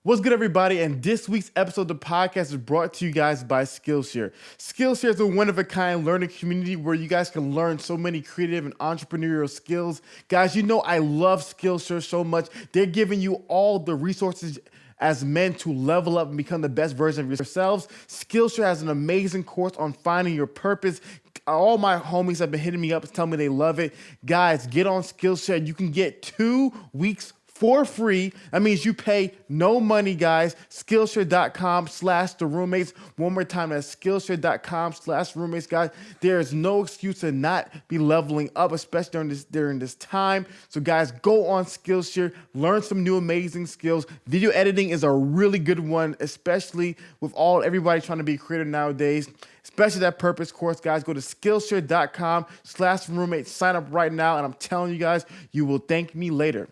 What's good, everybody? And this week's episode of the podcast is brought to you guys by Skillshare. Skillshare is a one-of-a-kind learning community where you guys can learn so many creative and entrepreneurial skills. Guys, you know I love Skillshare so much. They're giving you all the resources as men to level up and become the best version of yourselves. Skillshare has an amazing course on finding your purpose. All my homies have been hitting me up and telling me they love it. Guys, get on Skillshare. You can get 2 weeks for free. That means you pay no money, guys. Skillshare.com/theroommates. One more time, that's Skillshare.com/roommates, guys. There is no excuse to not be leveling up, especially during this time. So, guys, go on Skillshare, learn some new amazing skills. Video editing is a really good one, especially with everybody trying to be creative nowadays. Especially that purpose course, guys. Go to Skillshare.com/roommates. Sign up right now, and I'm telling you guys, you will thank me later.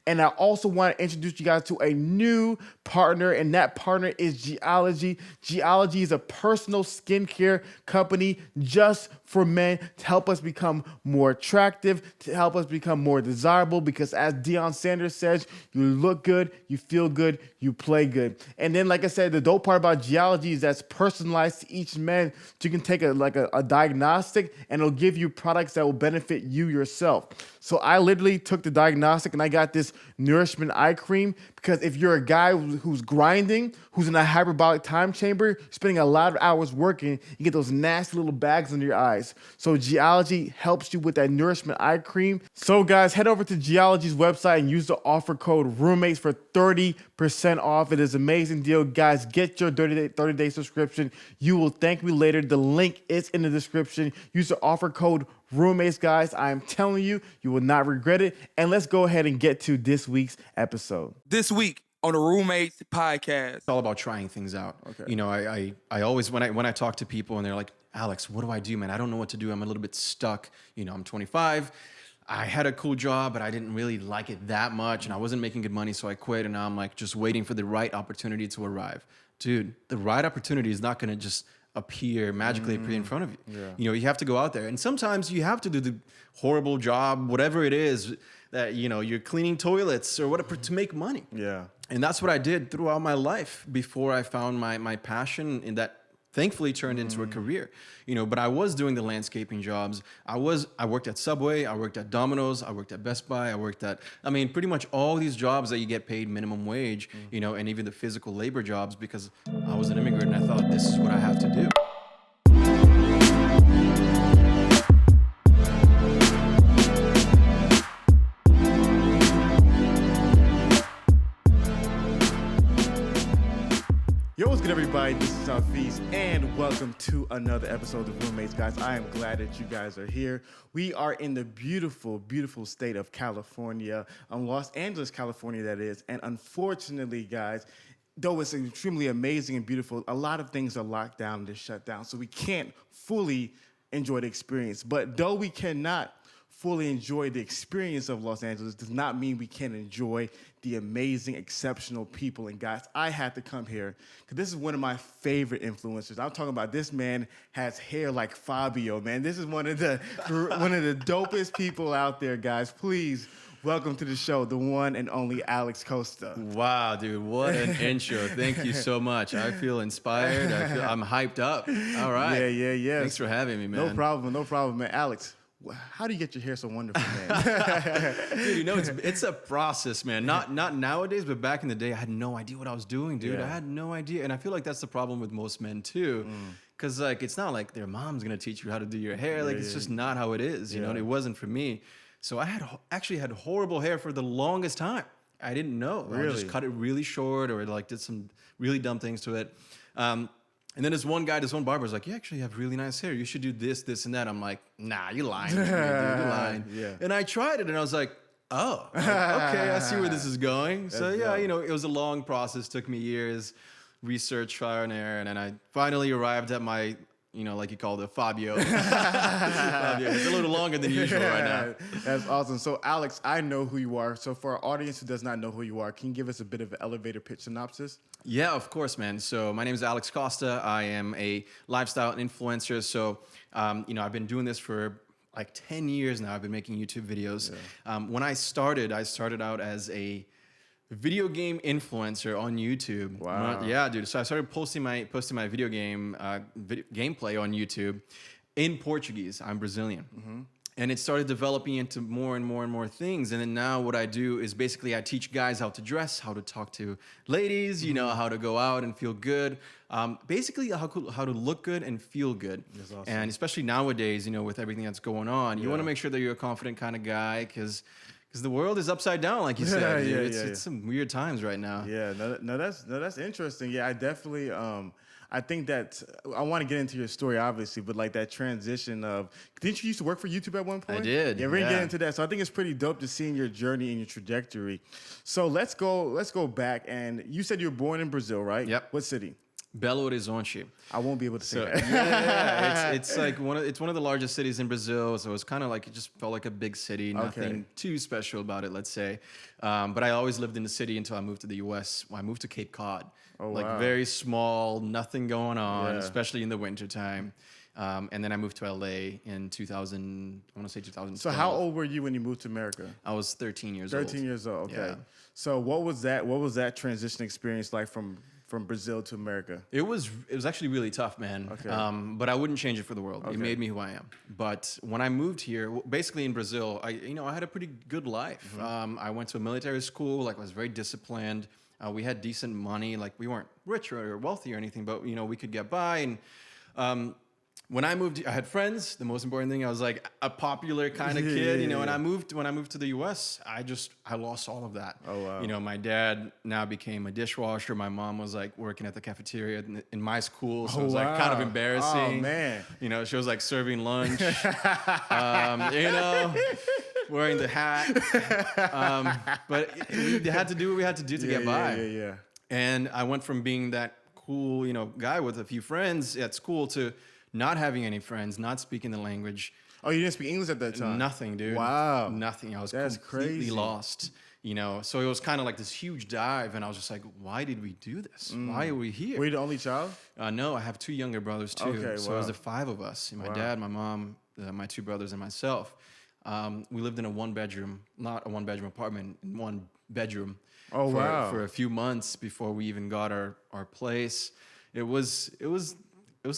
And I also want to introduce you guys to a new partner, and that partner is Geology. Geology is a personal skincare company just for men to help us become more attractive, to help us become more desirable, because as Deion Sanders says, you look good, you feel good, you play good. And then, like I said, the dope part about Geology is that's personalized to each man. So you can take a diagnostic, and it'll give you products that will benefit you yourself. So I literally took the diagnostic, and I got this Nourishment Eye Cream, because if you're a guy who's grinding, who's in a hyperbolic time chamber, spending a lot of hours working, you get those nasty little bags under your eyes. So Geology helps you with that Nourishment Eye Cream. So guys, head over to Geology's website and use the offer code roommates for 30% off. It is an amazing deal. Guys, get your 30-day subscription. You will thank me later. The link is in the description. Use the offer code roommates, guys. I am telling you, you will not regret it. And let's go ahead and get to this week's episode. This week on the Roommates podcast. It's all about trying things out. Okay. You know, I always, when I talk to people and they're like, Alex, what do I do, man? I don't know what to do. I'm a little bit stuck. You know, I'm 25. I had a cool job, but I didn't really like it that much, and I wasn't making good money, so I quit. And now I'm like just waiting for the right opportunity to arrive. Dude, the right opportunity is not going to just magically appear in front of you. Yeah. You know, you have to go out there, and sometimes you have to do the horrible job, whatever it is that, you know, you're cleaning toilets or whatever to make money. Yeah. And that's what I did throughout my life before I found my passion, and that thankfully turned into a career. You know, but I was doing the landscaping jobs. I worked at Subway, I worked at Domino's, I worked at Best Buy, pretty much all these jobs that you get paid minimum wage, you know, and even the physical labor jobs, because I was an immigrant and I thought this is what I have to do. Yo, what's good, everybody? This is Hafeez, and welcome to another episode of Roommates, guys. I am glad that you guys are here. We are in the beautiful, beautiful state of California, Los Angeles, California, that is. And unfortunately, guys, though it's extremely amazing and beautiful, a lot of things are locked down and shut down, so we can't fully enjoy the experience. But though we cannot fully enjoy the experience of Los Angeles, does not mean we can't enjoy the amazing, exceptional people. And guys, I had to come here because this is one of my favorite influencers. I'm talking about, this man has hair like Fabio, man. This is one of the dopest people out there, guys. Please welcome to the show, the one and only Alex Costa. Wow, dude, what an intro. Thank you so much. I feel inspired. I'm hyped up. All right. Yeah. Thanks for having me, man. No problem, man. Alex, how do you get your hair so wonderful, man? Dude, you know, it's a process, man. Not nowadays, but back in the day, I had no idea what I was doing, dude. Yeah. I had no idea. And I feel like that's the problem with most men, too. Because, like, it's not like their mom's going to teach you how to do your hair. Like, it's just not how it is, you know? And it wasn't for me. So I actually had horrible hair for the longest time. I didn't know. Really? I just cut it really short, or, like, did some really dumb things to it. And then this one barber was like, you actually have really nice hair. You should do this, and that. I'm like, nah, you're lying. Dude, you're lying. Yeah. And I tried it, and I was like, oh, okay, I see where this is going. So, yeah, you know, it was a long process. Took me years, research, trial and error. And then I finally arrived at my, you know, like you call it, Fabio. Fabio. It's a little longer than usual right now. That's awesome. So, Alex, I know who you are. So, for our audience who does not know who you are, can you give us a bit of an elevator pitch synopsis? Yeah, of course, man. So my name is Alex Costa. I am a lifestyle influencer. So, you know, I've been doing this for like 10 years now. I've been making YouTube videos. Yeah. When I started out as a video game influencer on YouTube. Wow. Yeah, dude. So I started posting my video game gameplay on YouTube in Portuguese. I'm Brazilian. And it started developing into more and more and more things. And then now what I do is basically I teach guys how to dress, how to talk to ladies, you know, how to go out and feel good. Basically how to look good and feel good. That's awesome. And especially nowadays, you know, with everything that's going on, you want to make sure that you're a confident kind of guy because the world is upside down, like you said. Dude. It's some weird times right now. Yeah, no, that's interesting. Yeah, I definitely I think that I want to get into your story, obviously, but like that transition of, didn't you used to work for YouTube at one point? I did. Yeah, we're gonna get into that. So I think it's pretty dope to seeing your journey and your trajectory. So let's go back. And you said you were born in Brazil, right? Yep. What city? Belo Horizonte. I won't be able to say that. It's like it's one of the largest cities in Brazil. So it's kind of like, it just felt like a big city. Nothing too special about it, let's say. But I always lived in the city until I moved to the U.S. I moved to Cape Cod. Oh, like wow. very small, nothing going on, Yeah. especially in the wintertime. And then I moved to LA in 2000. I want to say 2012. So how old were you when you moved to America? I was 13 years old. 13 years old. Okay. Yeah. So what was that transition experience like from Brazil to America? It was actually really tough, man. Okay. But I wouldn't change it for the world. Okay. It made me who I am. But when I moved here, basically in Brazil, I had a pretty good life. I went to a military school. Like, I was very disciplined. We had decent money. Like, we weren't rich or wealthy or anything, but we could get by. And when I moved, I had friends. The most important thing, I was like a popular kind of kid, And when I moved to the U.S., I lost all of that. Oh, wow. My dad now became a dishwasher. My mom was like working at the cafeteria in my school, so it was like kind of embarrassing. Oh, man. She was like serving lunch, wearing the hat. But we had to do what we had to do to get by. Yeah. And I went from being that cool, guy with a few friends at school to not having any friends, not speaking the language. Oh, you didn't speak English at that time? Nothing, dude. Wow. Nothing. I was That's completely crazy. lost, So it was kind of like this huge dive, and I was just like, why did we do this? Why are we here? Were you the only child? No, I have two younger brothers, too. Okay, So it was the five of us. My dad, my mom, my two brothers, and myself. We lived in not a one-bedroom apartment, in one bedroom. Oh, wow. For a few months before we even got our place. It was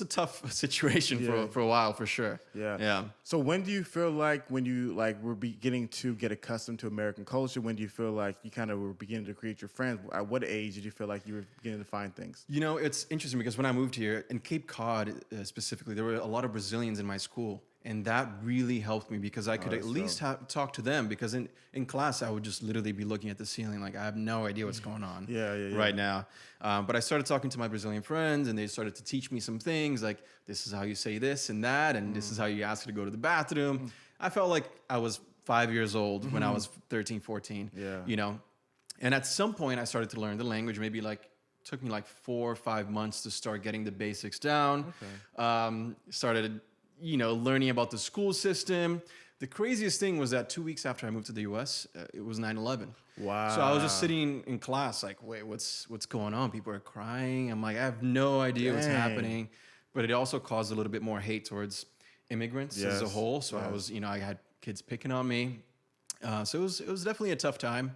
a tough situation for a while, for sure. Yeah. So when do you feel like when you were beginning to get accustomed to American culture? When do you feel like you kind of were beginning to create your friends? At what age did you feel like you were beginning to find things? It's interesting because when I moved here, in Cape Cod specifically, there were a lot of Brazilians in my school. And that really helped me because I could at least talk to them, because in class, I would just literally be looking at the ceiling like I have no idea what's going on right now. But I started talking to my Brazilian friends, and they started to teach me some things like, this is how you say this and that, and this is how you ask to go to the bathroom. I felt like I was 5 years old when I was 13, 14, And at some point, I started to learn the language, maybe took me 4 or 5 months to start getting the basics down. Started learning about the school system. The craziest thing was that 2 weeks after I moved to the U.S., it was 9/11. Wow. So I was just sitting in class like, wait, what's going on? People are crying. I'm like, I have no idea what's happening. But it also caused a little bit more hate towards immigrants as a whole. So I was, I had kids picking on me. So it was definitely a tough time,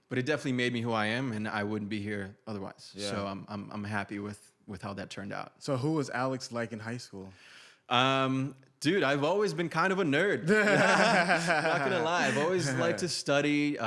but it definitely made me who I am, and I wouldn't be here otherwise. Yeah. So I'm happy with how that turned out. So who was Alex like in high school? Dude, I've always been kind of a nerd. Not gonna lie, I've always liked to study.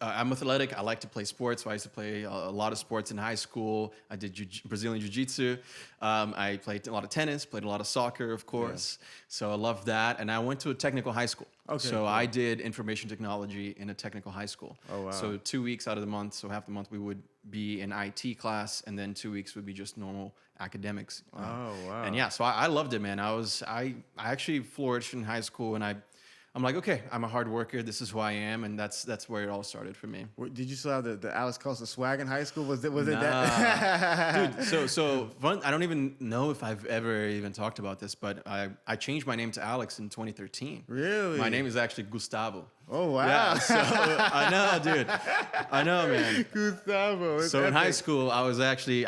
I'm athletic. I like to play sports. So I used to play a lot of sports in high school. I did Brazilian Jiu-Jitsu. I played a lot of tennis, played a lot of soccer, of course. Yeah. So I love that. And I went to a technical high school. Okay, so I did information technology in a technical high school. Oh, wow. So 2 weeks out of the month, so half the month we would be in IT class, and then 2 weeks would be just normal academics. Oh, wow. And yeah, so I loved it, man. I actually flourished in high school, and I'm like, okay, I'm a hard worker. This is who I am, and that's where it all started for me. Did you still have the Alex Costa swag in high school? Was it nah. that? Dude, so fun. I don't even know if I've ever even talked about this, but I changed my name to Alex in 2013. Really? My name is actually Gustavo. Oh, wow. Yeah, so I know, dude. I know, man. Gustavo. It's So in high epic. school, I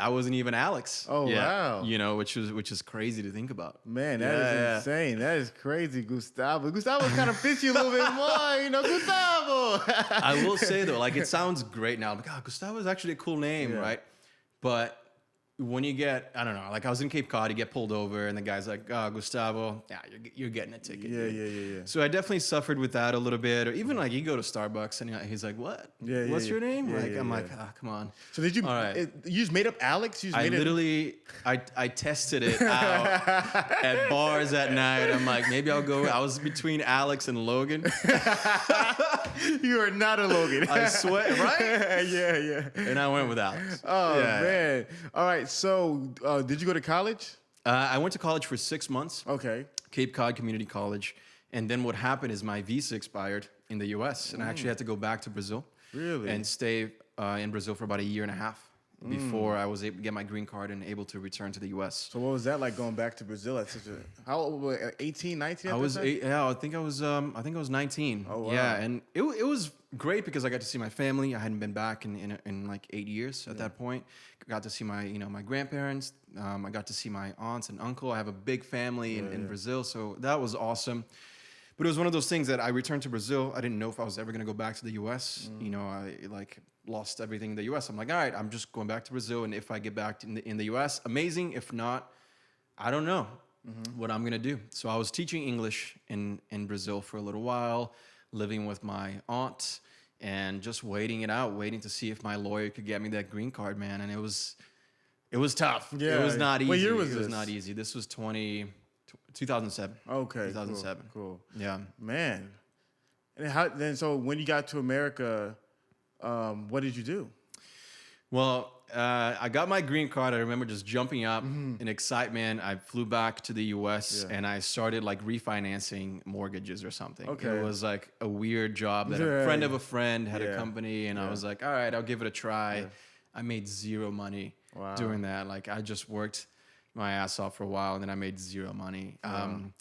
wasn't even Alex. Oh, yet, wow. You know, which is crazy to think about. Man, that is Yeah. insane. That is crazy, Gustavo. Gustavo kind of fits you a little bit more, you know, Gustavo. I will say though, like it sounds great now. Like, oh, Gustavo is actually a cool name, Yeah. right? But when you get, I don't know, like I was in Cape Cod, you get pulled over, and the guy's like, "Oh, Gustavo, yeah, you're getting a ticket." Yeah, dude." yeah. So I definitely suffered with that a little bit. Or even like you go to Starbucks and he's like, "What? Yeah, yeah, What's yeah. your name?" Yeah, like yeah, I'm yeah. like, "Ah, come on." So did you? All right. You just made up Alex? You just I made literally, I tested it out at bars at night. I'm like, maybe I'll go. I was between Alex and Logan. You are not a Logan. I swear, right? yeah. And I went with Alex. Oh Yeah. man. All right. So did you go to college? I went to college for 6 months, Okay. Cape Cod Community College. And then what happened is my visa expired in the US. And I actually had to go back to Brazil. Really? And stay in Brazil for about a year and a half before I was able to get my green card and able to return to the US. So what was that like going back to Brazil at such a how old were you, 18, 19? I was I think I was 19. Oh, wow. Yeah, and it was great because I got to see my family. I hadn't been back in like 8 years at that point. Got to see my grandparents. I got to see my aunts and uncle. I have a big family in Brazil, so that was awesome. But it was one of those things that I returned to Brazil. I didn't know if I was ever going to go back to the U.S. You know, I like lost everything in the U.S. I'm like, all right, I'm just going back to Brazil. And if I get back in the U.S., amazing. If not, I don't know what I'm going to do. So I was teaching English in Brazil for a little while, living with my aunt and just waiting it out, waiting to see if my lawyer could get me that green card, man. And it was tough. Yeah. It was not easy. What year was it was this? not easy. This was 2007. Okay. 2007. Cool. Yeah. Man. And so when you got to America, what did you do? Well, I got my green card. I remember just jumping up in excitement. I flew back to the U.S. and I started like refinancing mortgages or something. Okay. It was like a weird job that a friend of a friend had a company, and I was like, all right, I'll give it a try. I made zero money doing that. Like I just worked my ass off for a while, and then I made zero money. And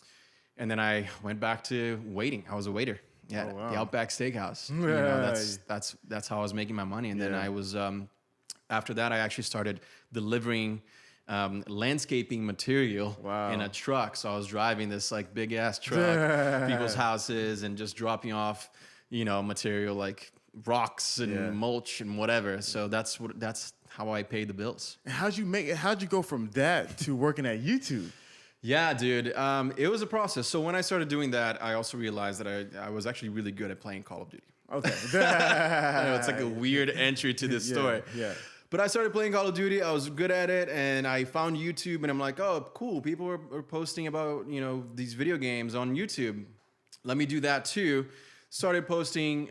then I went back to waiting. I was a waiter. Yeah, the Outback Steakhouse. You know, that's how I was making my money. And then I was after that, I actually started delivering landscaping material in a truck. So I was driving this like big ass truck, people's houses, and just dropping off, material like rocks and mulch and whatever. So that's how I paid the bills. And how'd you go from that to working at YouTube? Yeah, dude. It was a process. So when I started doing that, I also realized that I was actually really good at playing Call of Duty. Okay. I know it's like a weird entry to this story. Yeah. But I started playing Call of Duty. I was good at it, and I found YouTube, and I'm like, oh, cool. People are posting about these video games on YouTube. Let me do that too. Started posting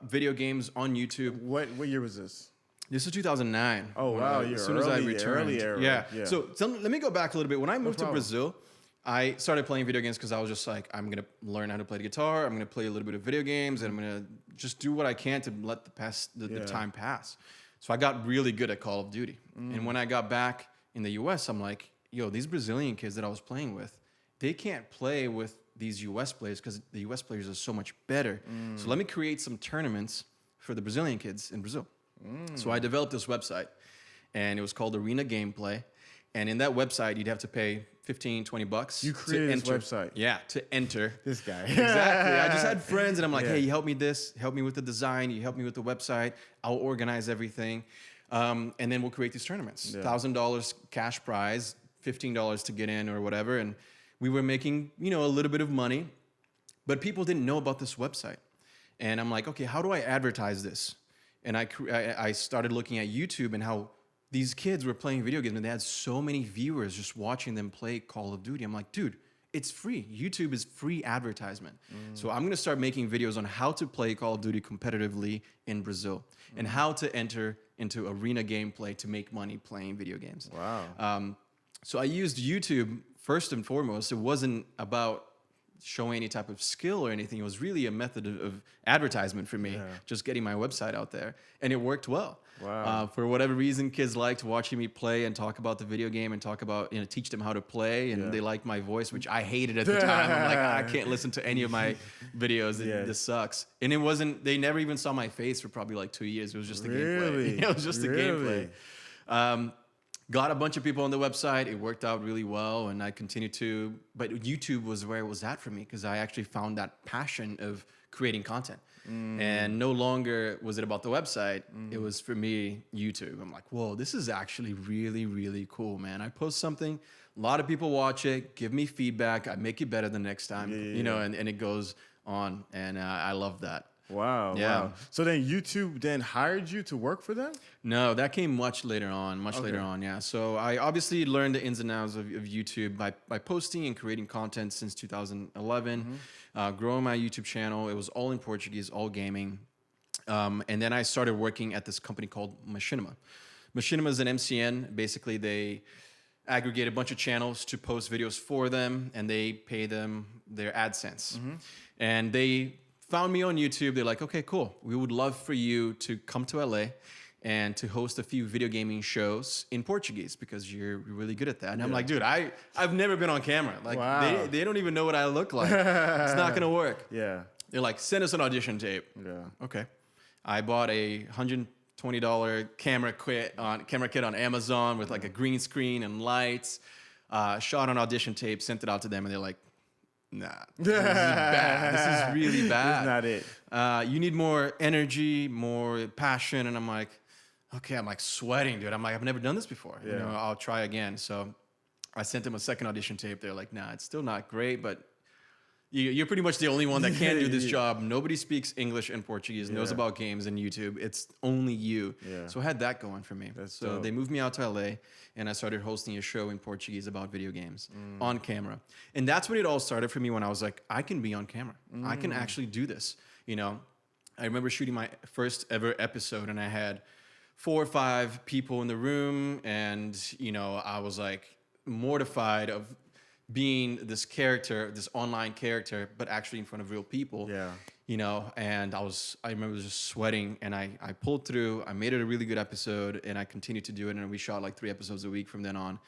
video games on YouTube. What year was this? This was 2009. Oh, wow. As soon as I returned. Early era. Yeah. So let me go back a little bit. When I moved to problem. Brazil, I started playing video games because I was just like, I'm going to learn how to play the guitar. I'm going to play a little bit of video games, and I'm going to just do what I can to let the time pass. So I got really good at Call of Duty. And when I got back in the US, I'm like, yo, these Brazilian kids that I was playing with, they can't play with these US players because the US players are so much better. So let me create some tournaments for the Brazilian kids in Brazil. So I developed this website, and it was called Arena Gameplay. And in that website, you'd have to pay $15-20 You created this website. Yeah, to enter. This guy. Exactly. I just had friends, and I'm like, hey, you help me with the design, you help me with the website, I'll organize everything. And then we'll create these tournaments. $1,000 cash prize, $15 to get in or whatever. And we were making, a little bit of money, but people didn't know about this website. And I'm like, okay, how do I advertise this? And I started looking at YouTube and how these kids were playing video games, and they had so many viewers just watching them play Call of Duty. I'm like, dude, it's free. YouTube is free advertisement. So I'm going to start making videos on how to play Call of Duty competitively in Brazil and how to enter into arena gameplay to make money playing video games. Wow. So I used YouTube first and foremost. It wasn't about showing any type of skill or anything. It was really a method of advertisement for me, just getting my website out there. And it worked well. Wow. For whatever reason, kids liked watching me play and talk about the video game and talk about, teach them how to play. And they liked my voice, which I hated at the time. I'm like, I can't listen to any of my videos. This sucks. And they never even saw my face for probably like 2 years. It was just the gameplay. It was just the gameplay. Got a bunch of people on the website. It worked out really well, and I continued to. But YouTube was where it was at for me, because I actually found that passion of creating content. And no longer was it about the website. It was, for me, YouTube. I'm like, whoa, this is actually really, really cool, man. I post something, a lot of people watch it, give me feedback. I make it better the next time, and it goes on. And I love that. Wow. Yeah. Wow. So then YouTube then hired you to work for them? No, that came much later on, later on, yeah. So I obviously learned the ins and outs of YouTube by posting and creating content since 2011, growing my YouTube channel. It was all in Portuguese, all gaming. And then I started working at this company called Machinima. Machinima is an MCN. Basically, they aggregate a bunch of channels to post videos for them, and they pay them their AdSense. And they found me on YouTube. They're like, okay, cool. We would love for you to come to LA and to host a few video gaming shows in Portuguese, because you're really good at that. And I'm like, dude, I've never been on camera. Like, they don't even know what I look like. It's not gonna work. Yeah. They're like, send us an audition tape. Yeah. Okay. I bought a $120 camera kit on Amazon with like a green screen and lights. Shot an audition tape, sent it out to them, and they're like, nah, this is bad. This is really bad. This is not it. You need more energy, more passion. And I'm like, okay, I'm like sweating, dude. I'm like, I've never done this before. Yeah. I'll try again. So I sent them a second audition tape. They're like, nah, it's still not great, but you're pretty much the only one that can do this job. Nobody speaks English and Portuguese, knows about games and YouTube. It's only you. Yeah. So I had that going for me. So dope. they moved me out to LA, and I started hosting a show in Portuguese about video games on camera. And that's when it all started for me, when I was like, I can be on camera. I can actually do this. I remember shooting my first ever episode, and I had 4 or 5 people in the room, and, I was like mortified of being this character, this online character, but actually in front of real people. Yeah. And I remember just sweating, and I pulled through. I made it a really good episode, and I continued to do it, and we shot like 3 episodes a week from then on.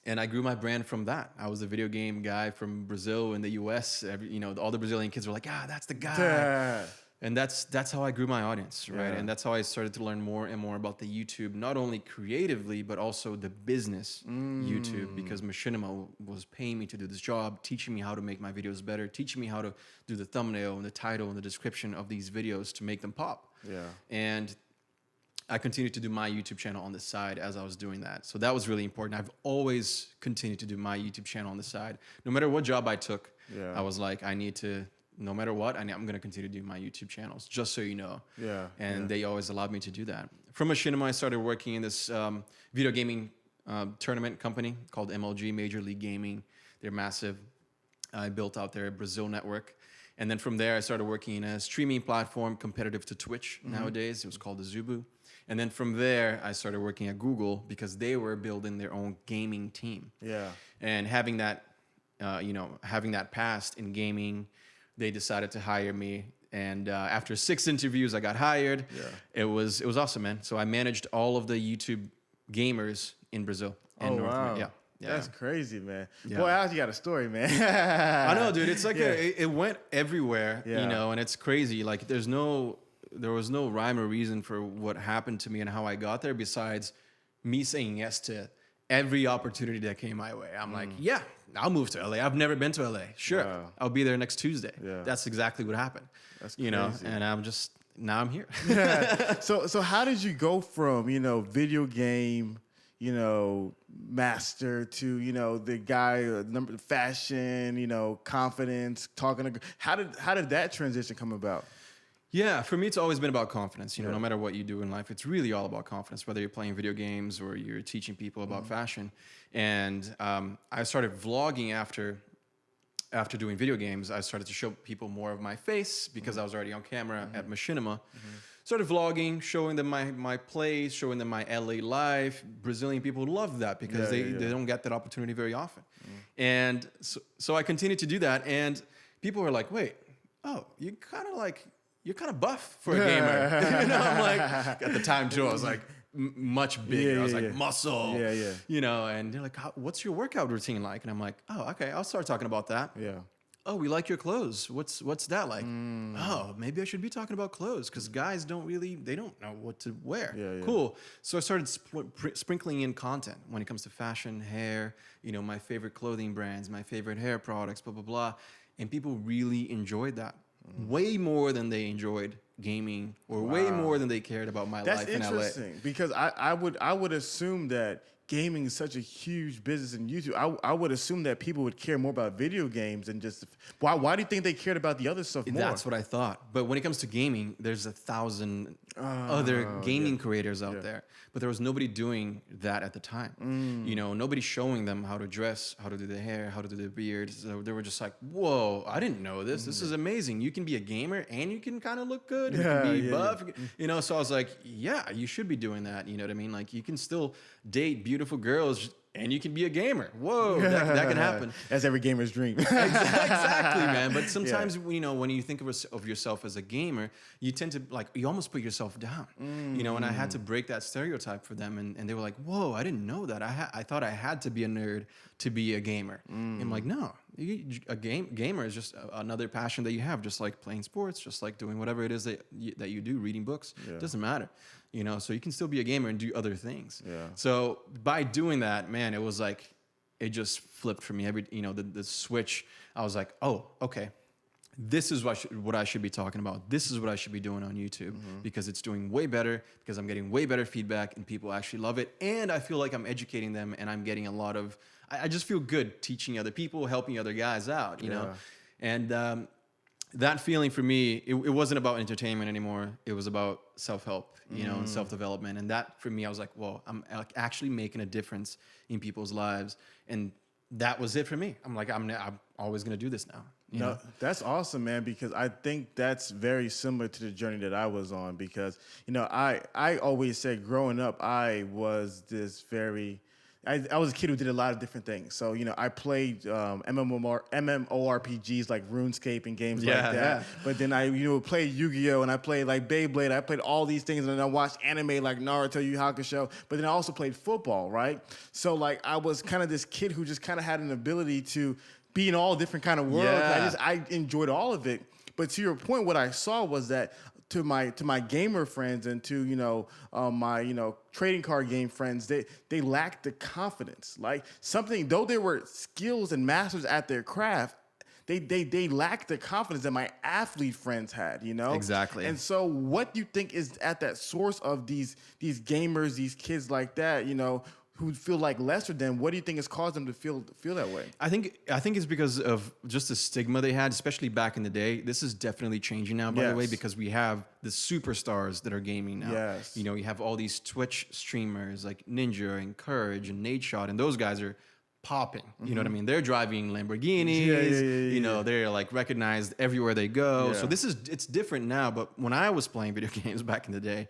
And I grew my brand from that. I was a video game guy from Brazil and the US. All the Brazilian kids were like, that's the guy. Yeah. And that's how I grew my audience, right? Yeah. And that's how I started to learn more and more about the YouTube, not only creatively, but also the business YouTube, because Machinima was paying me to do this job, teaching me how to make my videos better, teaching me how to do the thumbnail and the title and the description of these videos to make them pop. Yeah. And I continued to do my YouTube channel on the side as I was doing that. So that was really important. I've always continued to do my YouTube channel on the side. No matter what job I took, I was like, I need to, no matter what, I'm going to continue to do my YouTube channels, just so you know. Yeah. And they always allowed me to do that. From Machinima, I started working in this video gaming tournament company called MLG, Major League Gaming. They're massive. I built out their Brazil network. And then from there, I started working in a streaming platform competitive to Twitch nowadays. It was called the Zubu. And then from there, I started working at Google, because they were building their own gaming team. Yeah. And having that, having that past in gaming, they decided to hire me. And after 6 interviews, I got hired. Yeah. It was awesome, man. So I managed all of the YouTube gamers in Brazil and North America. Yeah. That's crazy, man. Yeah. Boy, Alex, you got a story, man. I know, dude. It's like it went everywhere, and it's crazy. Like there was no rhyme or reason for what happened to me and how I got there, besides me saying yes to every opportunity that came my way. I'm like, yeah, I'll move to LA. I've never been to LA. Sure. Wow. I'll be there next Tuesday. Yeah. That's exactly what happened. That's crazy. And now I'm here. So how did you go from, video game, master to, the guy, fashion, confidence, talking to, how did that transition come about? Yeah, for me, it's always been about confidence. No matter what you do in life, it's really all about confidence, whether you're playing video games or you're teaching people about fashion. And I started vlogging after doing video games. I started to show people more of my face, because I was already on camera at Machinima. Started vlogging, showing them my plays, showing them my LA life. Brazilian people love that, because they don't get that opportunity very often. And so I continued to do that. And people were like, wait, you kind of like you're kind of buff for a gamer. You know, I'm like, at the time too, I was like much bigger. I was like muscle. Yeah. You know, and they're like, what's your workout routine like? And I'm like, oh, okay, I'll start talking about that. Yeah. Oh, we like your clothes. What's that like? Oh, maybe I should be talking about clothes because guys don't know what to wear. Yeah. Cool. So I started sprinkling in content when it comes to fashion, hair, you know, my favorite clothing brands, my favorite hair products, blah, blah, blah. And people really enjoyed that way more than they enjoyed gaming or way more than they cared about my life in LA. That's interesting because I would assume that gaming is such a huge business in YouTube. I would assume that people would care more about video games and just why do you think they cared about the other stuff more? That's what I thought. But when it comes to gaming, there's 1,000 other gaming creators out there. But there was nobody doing that at the time. You know, nobody showing them how to dress, how to do their hair, how to do their beard. So they were just like, whoa, I didn't know this. This is amazing. You can be a gamer and you can kind of look good. You can be buff. You know, so I was like, yeah, you should be doing that. You know what I mean? Like you can still date beautiful girls and you can be a gamer. Whoa, that can happen. That's every gamer's dream. Exactly, man. But sometimes, you know, when you think of yourself as a gamer, you tend to, like, you almost put yourself down. You know, and I had to break that stereotype for them. And they were like, whoa, I didn't know that. I thought I had to be a nerd to be a gamer. And I'm like, no. Gamer is just another passion that you have, just like playing sports, just like doing whatever it is that you do, reading books. It doesn't matter. You know, so you can still be a gamer and do other things. Yeah. So by doing that, man, it was like, it just flipped for me. The switch, I was like, oh, okay. This is what I should be talking about. This is what I should be doing on YouTube because it's doing way better, because I'm getting way better feedback and people actually love it. And I feel like I'm educating them and I'm getting a lot of, I just feel good teaching other people, helping other guys out, you know? And that feeling for me, it wasn't about entertainment anymore. It was about self-help, you know, and self-development. And that for me, I was like, well, I'm actually making a difference in people's lives. And that was it for me. I'm like, I'm always going to do this now. You know? That's awesome, man, because I think that's very similar to the journey that I was on because, you know, I always said growing up, I was this very... I was a kid who did a lot of different things. So, you know, I played MMORPGs like RuneScape and games like that. Yeah. But then I, you know, played Yu-Gi-Oh! And I played like Beyblade. I played all these things. And then I watched anime like Naruto, Yu Yu Hakusho. But then I also played football, right? So, like, I was kind of this kid who just kind of had an ability to be in all different kind of worlds. Yeah. I enjoyed all of it. But to your point, what I saw was that to my gamer friends and to, you know, my, you know, trading card game friends, they lacked the confidence. Like something, though they were skills and masters at their craft, they lacked the confidence that my athlete friends had, you know? Exactly. And so what do you think is at that source of these gamers, these kids like that, you know, who feel like lesser than? What do you think has caused them to feel that way? I think it's because of just the stigma they had, especially back in the day. This is definitely changing now, by the way, because we have the superstars that are gaming now. Yes. You know, you have all these Twitch streamers like Ninja and Courage and Nate Shot, and those guys are popping. You know what I mean? They're driving Lamborghinis. You know, they're like recognized everywhere they go. Yeah. So it's different now. But when I was playing video games back in the day,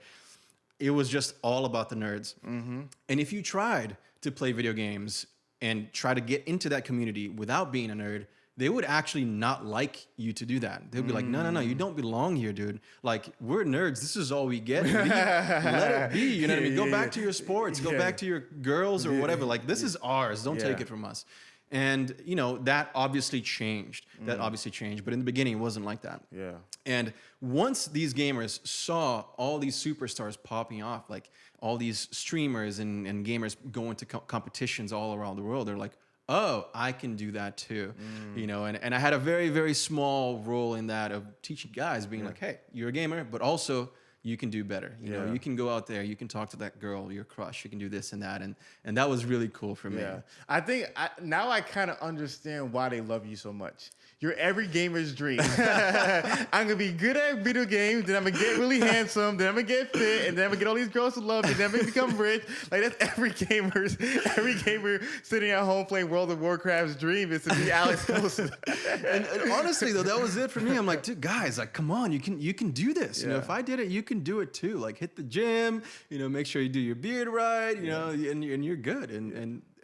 it was just all about the nerds. And if you tried to play video games and try to get into that community without being a nerd, they would actually not like you to do that. They'd be like, no, you don't belong here, dude. Like, we're nerds. This is all we get. Let it be. You know what I mean? Go back to your sports. Go back to your girls or whatever. Like, this is ours. Don't take it from us. And, you know, that obviously changed. But in the beginning, it wasn't like that. Yeah. And once these gamers saw all these superstars popping off, like all these streamers and gamers going to competitions all around the world, they're like, oh, I can do that too. You know, and I had a very, very small role in that of teaching guys, being like, hey, you're a gamer, but also you can do better. You know, you can go out there, you can talk to that girl, your crush, you can do this and that. And that was really cool for me. Yeah. I think now I kind of understand why they love you so much. You're every gamer's dream. I'm going to be good at video games, then I'm going to get really handsome, then I'm going to get fit, and then I'm going to get all these girls to love me, then I'm going to become rich. Like, that's every gamer sitting at home playing World of Warcraft's dream is to be Alex Costa. and honestly, though, that was it for me. I'm like, dude, guys, like, come on, you can do this. You know, if I did it, you can do it too. Like, hit the gym, you know, make sure you do your beard right, you know, and you're good.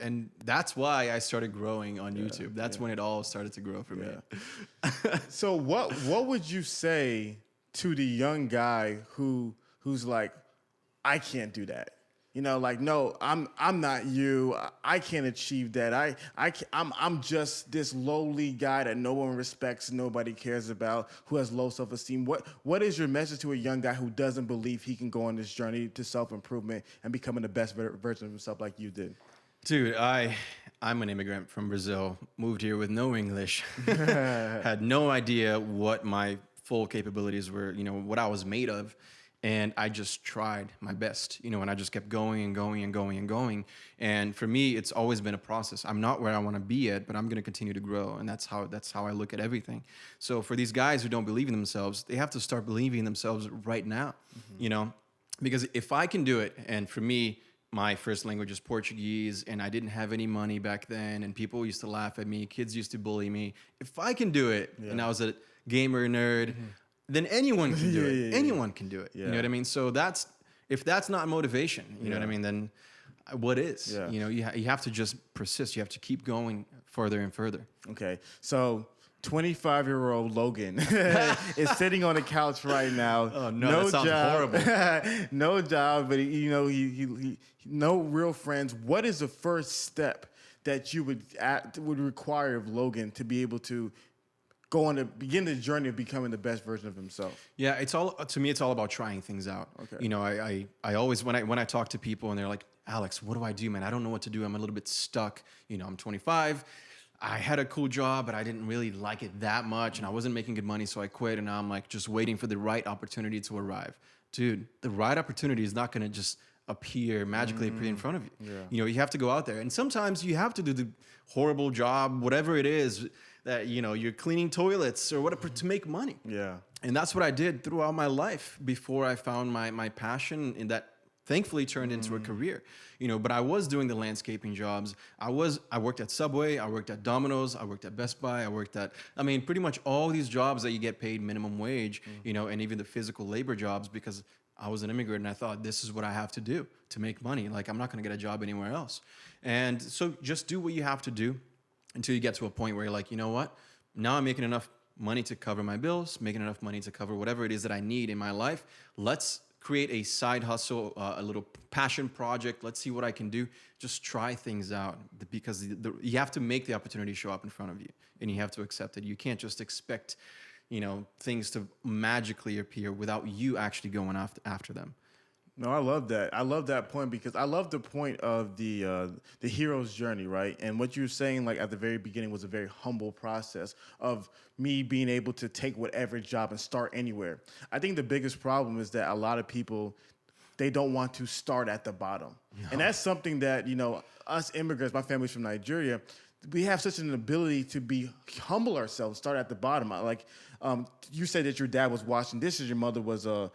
And that's why I started growing on YouTube. That's when it all started to grow for me. So what would you say to the young guy who's like, I can't do that. You know, like, no, I'm not you. I can't achieve that. I'm just this lowly guy that no one respects, nobody cares about, who has low self-esteem. What is your message to a young guy who doesn't believe he can go on this journey to self-improvement and becoming the best version of himself like you did? Dude, I'm an immigrant from Brazil, moved here with no English, had no idea what my full capabilities were, what I was made of. And I just tried my best, and I just kept going and going and going and going. And for me, it's always been a process. I'm not where I want to be yet, but I'm going to continue to grow. And that's how I look at everything. So for these guys who don't believe in themselves, they have to start believing in themselves right now, because if I can do it, and for me, my first language is Portuguese, and I didn't have any money back then, and people used to laugh at me, kids used to bully me. If I can do it, and I was a gamer nerd, then anyone can do it. Anyone can do it. Yeah. You know what I mean? So if that's not motivation, you know what I mean, then what is? Yeah. You have to just persist. You have to keep going further and further. Okay, so 25-year-old Logan is sitting on the couch right now. Oh no, that sounds horrible. No job, but he no real friends. What is the first step that you would require of Logan to be able to begin the journey of becoming the best version of himself? Yeah, it's all about trying things out. Okay. I always when I talk to people and they're like, Alex, what do I do, man? I don't know what to do. I'm a little bit stuck. I'm 25. I had a cool job, but I didn't really like it that much, and I wasn't making good money, so I quit. And now I'm like just waiting for the right opportunity to arrive. Dude, the right opportunity is not going to just magically appear in front of you. Yeah. You have to go out there, and sometimes you have to do the horrible job, whatever it is that you're cleaning toilets or whatever to make money. Yeah. And that's what I did throughout my life before I found my passion, and that thankfully turned into a career. But I was doing the landscaping jobs. I worked at Subway, I worked at Domino's, I worked at Best Buy, pretty much all these jobs that you get paid minimum wage, and even the physical labor jobs, because I was an immigrant and I thought this is what I have to do to make money. Like, I'm not going to get a job anywhere else. And so just do what you have to do until you get to a point where you're like, you know what? Now I'm making enough money to cover my bills, making enough money to cover whatever it is that I need in my life. Let's create a side hustle, a little passion project. Let's see what I can do. Just try things out, because you have to make the opportunity show up in front of you, and you have to accept it. You can't just expect, things to magically appear without you actually going after them. No, I love that. I love that point, because I love the point of the hero's journey, right? And what you were saying, like at the very beginning, was a very humble process of me being able to take whatever job and start anywhere. I think the biggest problem is that a lot of people, they don't want to start at the bottom. No. And that's something that, us immigrants, my family's from Nigeria, we have such an ability to be humble ourselves, start at the bottom. You said that your dad was washing dishes, your mother was a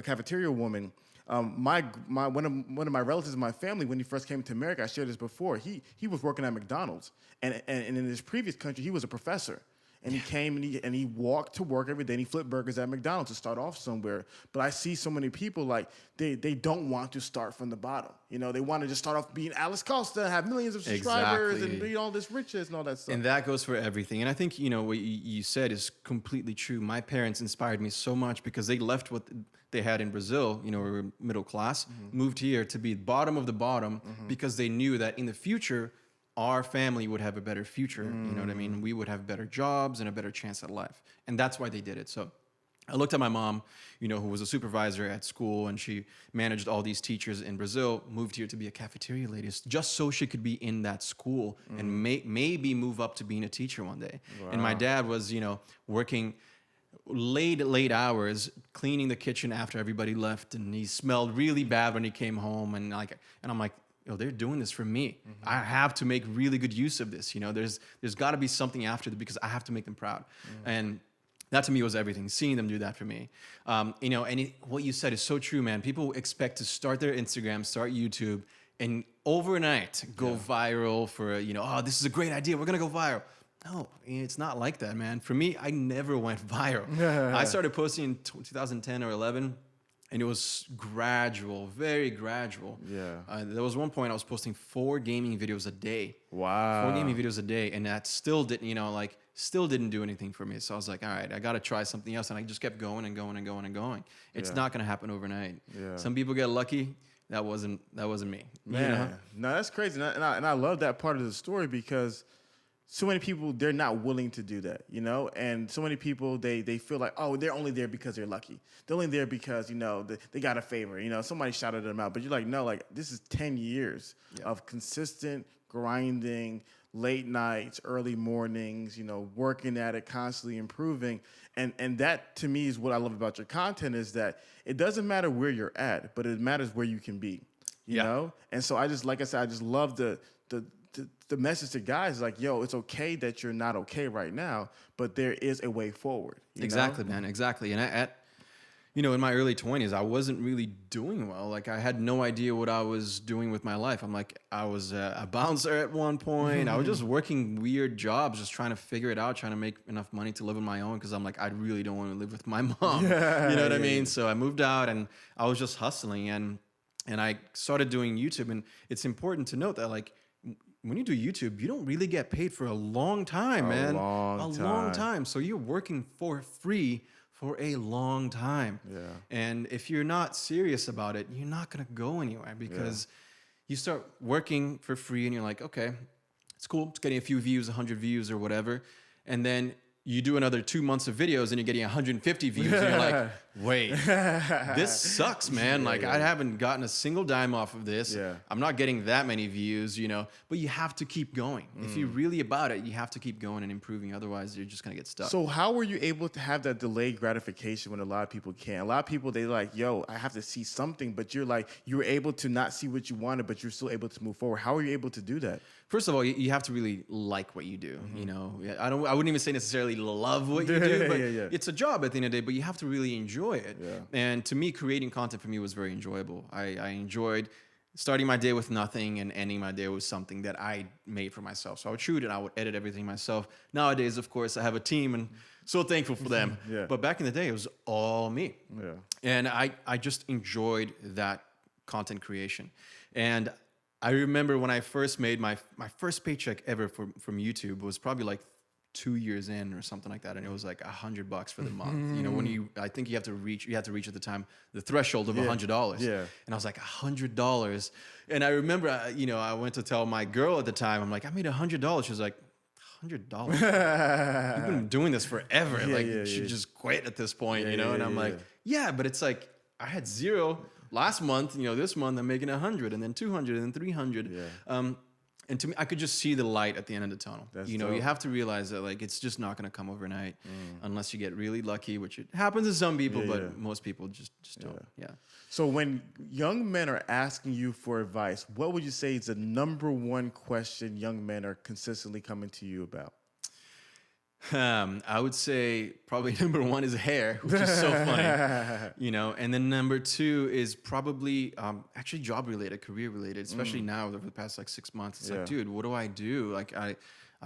cafeteria woman. One of my relatives in my family, when he first came to America, I shared this before. He was working at McDonald's, and in his previous country, he was a professor. And he came and he walked to work every day, and he flipped burgers at McDonald's to start off somewhere. But I see so many people, like, they don't want to start from the bottom. They want to just start off being Alex Costa, have millions of subscribers, and be all this riches and all that stuff. And that goes for everything. And I think, what you said is completely true. My parents inspired me so much, because they left what they had in Brazil, we were middle class, moved here to be bottom of the bottom, because they knew that in the future, our family would have a better future. You know what I mean? We would have better jobs and a better chance at life. And that's why they did it. So I looked at my mom, who was a supervisor at school, and she managed all these teachers in Brazil, moved here to be a cafeteria lady, just so she could be in that school and maybe move up to being a teacher one day. Wow. And my dad was, working late hours, cleaning the kitchen after everybody left, and he smelled really bad when he came home. And I'm like, they're doing this for me. I have to make really good use of this. There's got to be something after that, because I have to make them proud. And that to me was everything, seeing them do that for me. What you said is so true, man. People expect to start their Instagram, start YouTube, and overnight go viral for, this is a great idea, we're going to go viral. No, it's not like that, man. For me, I never went viral. I started posting in 2010 or 11. And it was gradual, very gradual. Yeah. There was one point I was posting 4 gaming videos a day. Wow. 4 gaming videos a day, and that still didn't, still didn't do anything for me. So I was like, all right, I got to try something else, and I just kept going and going and going and going. It's not going to happen overnight. Yeah. Some people get lucky. That wasn't me. Man, no, that's crazy, and I love that part of the story because so many people, they're not willing to do that, and so many people, they feel like, oh, they're only there because they're lucky. They're only there because, they got a favor, somebody shouted them out. But you're like, no, like this is 10 years of consistent grinding, late nights, early mornings, working at it, constantly improving. And that to me is what I love about your content is that it doesn't matter where you're at, but it matters where you can be, you know? And so I just, like I said, I just love the message to guys like, yo, it's okay that you're not okay right now, but there is a way forward. Exactly, man. Exactly. And in my early 20s, I wasn't really doing well. Like I had no idea what I was doing with my life. I was a bouncer at one point. I was just working weird jobs, just trying to figure it out, trying to make enough money to live on my own. Because I'm like, I really don't want to live with my mom. You know what I mean? So I moved out and I was just hustling and I started doing YouTube. And it's important to note that like, when you do YouTube, you don't really get paid for a long time, man. A long time. So you're working for free for a long time. Yeah. And if you're not serious about it, you're not going to go anywhere because you start working for free and you're like, okay, it's cool. It's getting a few views, 100 views or whatever. And then you do another 2 months of videos and you're getting 150 views and you're like, wait, this sucks, man. I haven't gotten a single dime off of this. Yeah. I'm not getting that many views, but you have to keep going. If you're really about it, you have to keep going and improving. Otherwise, you're just going to get stuck. So how were you able to have that delayed gratification when a lot of people can't? A lot of people, they like, yo, I have to see something, but you're like, you were able to not see what you wanted, but you're still able to move forward. How are you able to do that? First of all, you have to really like what you do. I wouldn't even say necessarily love what you do, but it's a job at the end of the day, but you have to really enjoy it. Yeah. And to me, creating content for me was very enjoyable. I enjoyed starting my day with nothing and ending my day with something that I made for myself. So I would shoot it, I would edit everything myself. Nowadays, of course, I have a team and so thankful for them. But back in the day, it was all me. Yeah. And I just enjoyed that content creation. And I remember when I first made my first paycheck ever from YouTube was probably like 2 years in or something like that, and it was like $100 for the month. When I think you had to reach at the time the threshold of $100. Yeah. And I was like $100, and I remember I went to tell my girl at the time, I'm like, I made $100. She was like, $100? You've been doing this forever. You should just quit at this point, And I'm like, yeah, but it's like I had zero. Last month, this month I'm making 100 and then 200 and then 300. Yeah. And to me, I could just see the light at the end of the tunnel. That's dope. You have to realize that it's just not going to come overnight unless you get really lucky, which it happens to some people, but most people just don't. Yeah. So when young men are asking you for advice, what would you say is the number one question young men are consistently coming to you about? I would say probably number one is hair, which is so funny, and then number two is probably actually job related, career related, especially now over the past 6 months. It's like, dude, what do I do? I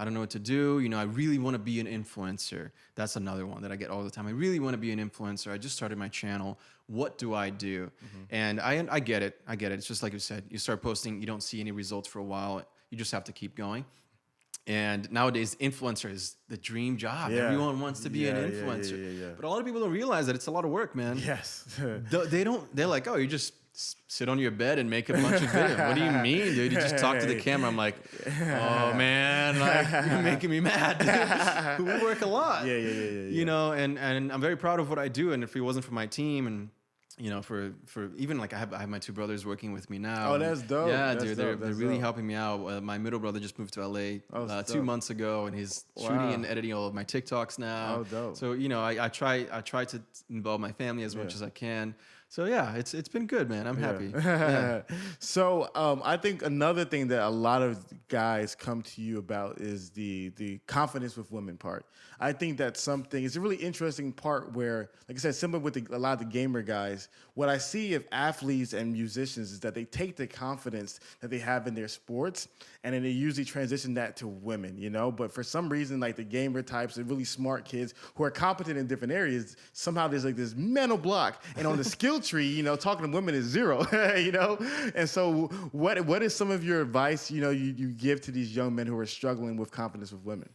don't know what to do. I really want to be an influencer. That's another one that I get all the time. I really want to be an influencer. I just started my channel. What do I do? And I get it. It's just like you said, you start posting, you don't see any results for a while. You just have to keep going. And nowadays, influencer is the dream job. Yeah. Everyone wants to be an influencer. But a lot of people don't realize that it's a lot of work, man. Yes. They don't. They're like, oh, you just sit on your bed and make a bunch of videos. What do you mean, dude? You just talk to the camera. I'm like, oh, man, you're making me mad. We work a lot. Yeah. And I'm very proud of what I do. And if it wasn't for my team and for even I have my 2 brothers working with me now. Oh, that's dope. Yeah, dude, they're really helping me out. My middle brher just moved to LA 2 months ago, and he's shooting and editing all of my TikToks now. Oh, dope. So I try to involve my family as much as I can. So yeah, it's been good, man. I'm happy. Yeah. So I think another thing that a lot of guys come to you about is the confidence with women part. I think that's something. It's a really interesting part where, like I said, similar with a lot of the gamer guys. What I see of athletes and musicians is that they take the confidence that they have in their sports, and then they usually transition that to women. But for some reason, like the gamer types, the really smart kids who are competent in different areas, somehow there's like this mental block, and on the skill tree, you know, talking to women is zero, you know? And so what is some of your advice, you know, you give to these young men who are struggling with confidence with women?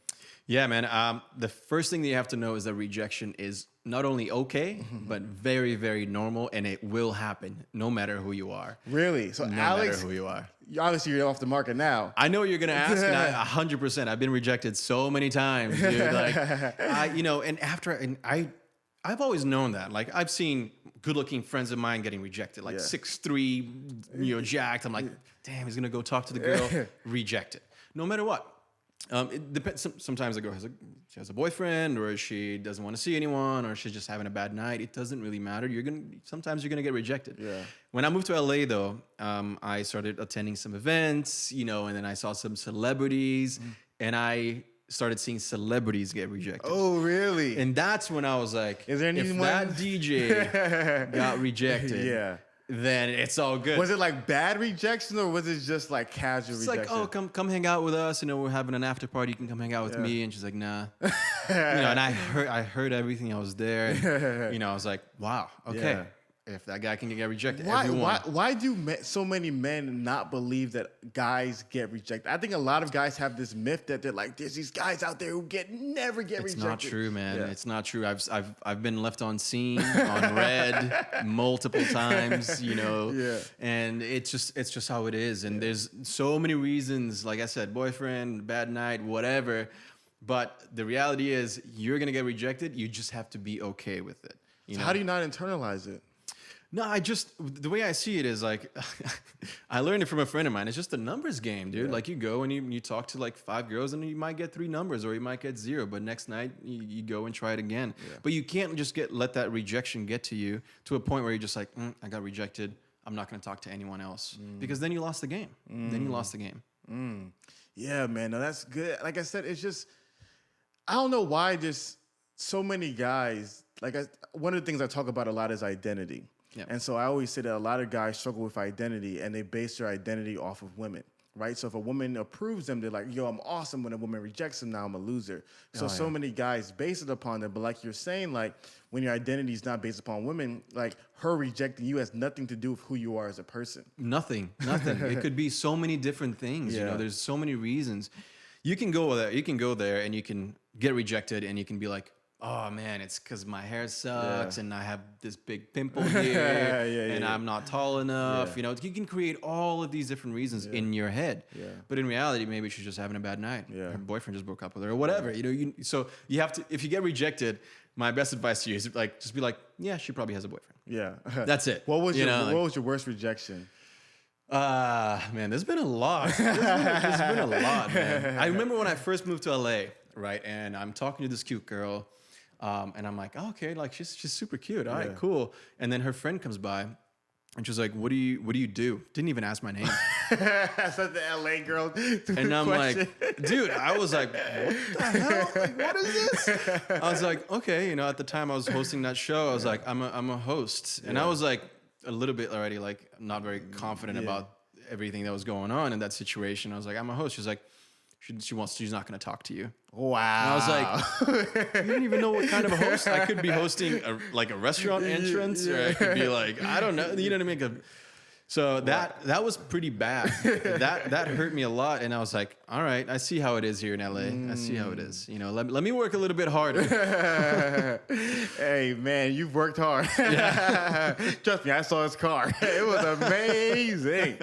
Yeah, man. The first thing that you have to know is that rejection is not only okay, but very, very normal, and it will happen no matter who you are. Really? So No Alex, matter who you are. obviously you're off the market now. I know what you're gonna ask, and 100%. I've been rejected so many times, dude. Like, I've always known that. Like, I've seen good-looking friends of mine getting rejected, like 6'3", you know, jacked. I'm like, damn, he's gonna go talk to the girl, rejected. No matter what. It depends. Sometimes the girl she has a boyfriend, or she doesn't want to see anyone, or she's just having a bad night. It doesn't really matter. Sometimes you're gonna get rejected. Yeah. When I moved to LA, though, I started attending some events, you know, and then I saw some celebrities, and I started seeing celebrities get rejected. Oh, really? And that's when I was like, is there anyone? If that DJ got rejected, then it's all good. Was it like bad rejection, or was it just like casual rejection? It's like, oh, come hang out with us. You know, we're having an after party. You can come hang out with me. And she's like, nah. You know, and I heard everything. I was there. You know, I was like, wow, okay. Yeah. If that guy can get rejected, why do so many men not believe that guys get rejected? I think a lot of guys have this myth that they're like, there's these guys out there who never get rejected. It's not true, man. Yeah. It's not true. I've been left on scene, on red, multiple times, you know. Yeah. And it's just how it is. And there's so many reasons. Like I said, boyfriend, bad night, whatever. But the reality is, you're gonna get rejected. You just have to be okay with it. So how do you not internalize it? No, the way I see it is like, I learned it from a friend of mine. It's just a numbers game, dude. Yeah. Like, you go and you talk to like 5 girls, and you might get 3 numbers, or you might get 0. But next night you go and try it again. Yeah. But you can't just let that rejection get to you to a point where you're just like, I got rejected. I'm not going to talk to anyone else, because then you lost the game. Then you lost the game. Yeah, man. No, that's good. Like I said, it's just, I don't know why just so many guys, one of the things I talk about a lot is identity. Yeah. And so I always say that a lot of guys struggle with identity, and they base their identity off of women, right? So if a woman approves them, they're like, yo, I'm awesome. When a woman rejects them, now I'm a loser. So many guys base it upon them. But like you're saying, like, when your identity is not based upon women, like, her rejecting you has nothing to do with who you are as a person. Nothing. It could be so many different things. Yeah. You know, there's so many reasons. You can go there and you can get rejected, and you can be like, oh man, it's because my hair sucks, and I have this big pimple here, and I'm not tall enough. You know, you can create all of these different reasons in your head. Yeah. But in reality, maybe she's just having a bad night. Yeah. Her boyfriend just broke up with her, or whatever. You know, so you have to. If you get rejected, my best advice to you is like, just be like, yeah, she probably has a boyfriend. Yeah. That's it. What was your worst rejection? Man, there's been a lot. There's been a lot, man. I remember when I first moved to LA, right, and I'm talking to this cute girl. And I'm like, oh, okay, like she's super cute. All right, cool. And then her friend comes by, and she's like, what do you do? Didn't even ask my name. That's the LA girl. And I'm like, dude, I was like, what the hell? Like, what is this? I was like, okay, you know, at the time I was hosting that show, I was like, I'm a host. And I was like a little bit already like not very confident about everything that was going on in that situation. I was like, I'm a host. She's like, she's not going to talk to you. Wow. And I was like, you don't even know what kind of a host. I could be hosting a restaurant entrance, or I could be like, I don't know. You know what I mean? So that was pretty bad. That hurt me a lot. And I was like, all right, I see how it is here in LA. I see how it is. You know, let me work a little bit harder. Hey, man, you've worked hard. Yeah. Trust me, I saw his car. It was amazing.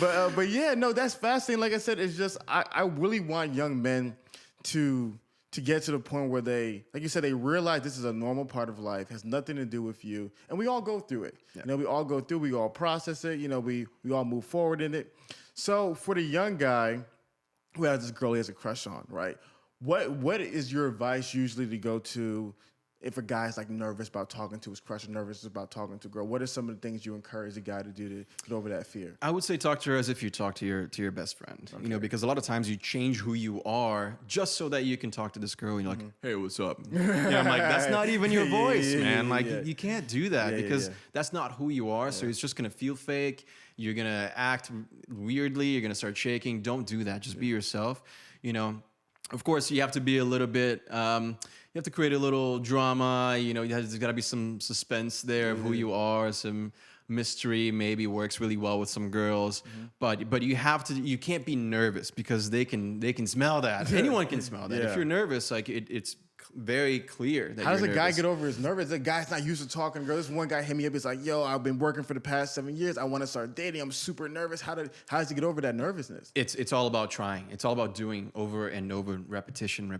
But yeah, no, that's fascinating. Like I said, it's just, I really want young men to get to the point where they, like you said, they realize this is a normal part of life, has nothing to do with you. And we all go through it. Yeah. You know, we all go through, we all process it. You know, we all move forward in it. So for the young guy who has this girl he has a crush on, right? What is your advice usually to go to if a guy's like nervous about talking to his crush or nervous about talking to a girl? What are some of the things you encourage a guy to do to get over that fear? I would say talk to her as if you talk to your best friend. Okay. You know, because a lot of times you change who you are just so that you can talk to this girl and you're like, hey, what's up? Yeah, I'm like, that's not even your voice, man. Like, you can't do that because that's not who you are. So it's just going to feel fake. You're going to act weirdly. You're going to start shaking. Don't do that. Just be yourself, you know. Of course, you have to be a little bit. You have to create a little drama. There's got to be some suspense there of who you are, some mystery. Maybe works really well with some girls, but you have to. You can't be nervous because they can smell that. Anyone can smell that. If you're nervous, like it's very clear that How does a you're guy nervous. get over his nervous? The guy's not used to talking to girls. This one guy hit me up. He's like, yo, I've been working for the past 7 years. I want to start dating. I'm super nervous. How does he get over that nervousness? It's all about trying. It's all about doing over and over, repetition,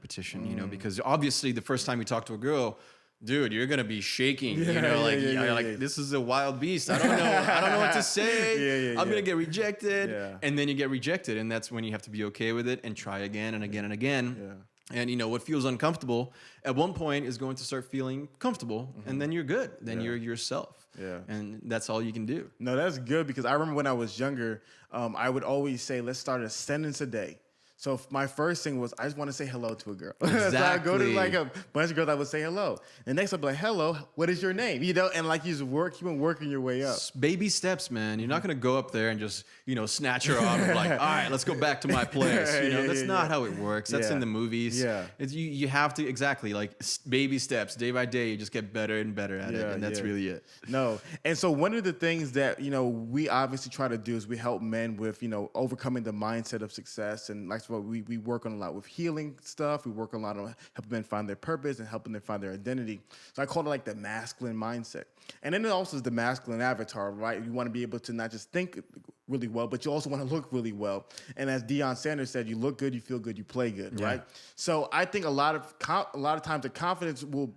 because obviously the first time you talk to a girl, dude, you're gonna be shaking. This is a wild beast. I don't know what to say. I'm gonna get rejected. Yeah. And then you get rejected, and that's when you have to be okay with it and try again and again and again. Yeah. And what feels uncomfortable at one point is going to start feeling comfortable, and then you're good. Then you're yourself. Yeah. And that's all you can do. No, that's good because I remember when I was younger, I would always say, let's start a sentence a day. So my first thing was, I just want to say hello to a girl. So I go to like a bunch of girls, I would say hello. And next I'd be like, hello, what is your name? And like you just keep on working your way up. Baby steps, man. You're not going to go up there and just, snatch her off and like, all right, let's go back to my place. That's not how it works. That's in the movies. Yeah. You have to, exactly, like baby steps, day by day, you just get better and better at it. And that's really it. No. And so one of the things that, we obviously try to do is we help men with, overcoming the mindset of success. And like what we work on a lot with healing stuff. We work a lot on helping men find their purpose and helping them find their identity. So I call it like the masculine mindset. And then it also is the masculine avatar, right? You want to be able to not just think really well, but you also want to look really well. And as Deion Sanders said, you look good, you feel good, you play good, right? So I think a lot of times the confidence will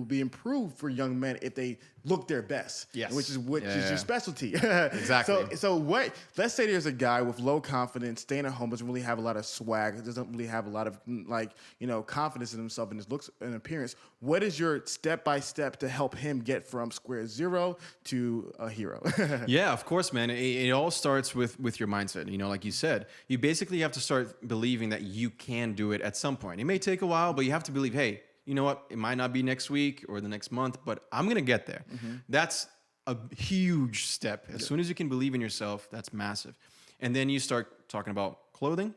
be improved for young men if they look their best, which is your specialty. Exactly. So let's say there's a guy with low confidence, staying at home, doesn't really have a lot of swag, doesn't really have a lot of confidence in himself and his looks and appearance. What is your step-by-step to help him get from square zero to a hero? Yeah, of course, man. It all starts with your mindset. Like you said, you basically have to start believing that you can do it at some point. It may take a while, but you have to believe, hey, you know what? It might not be next week or the next month, but I'm going to get there. That's a huge step. As soon as you can believe in yourself, that's massive. And then you start talking about clothing.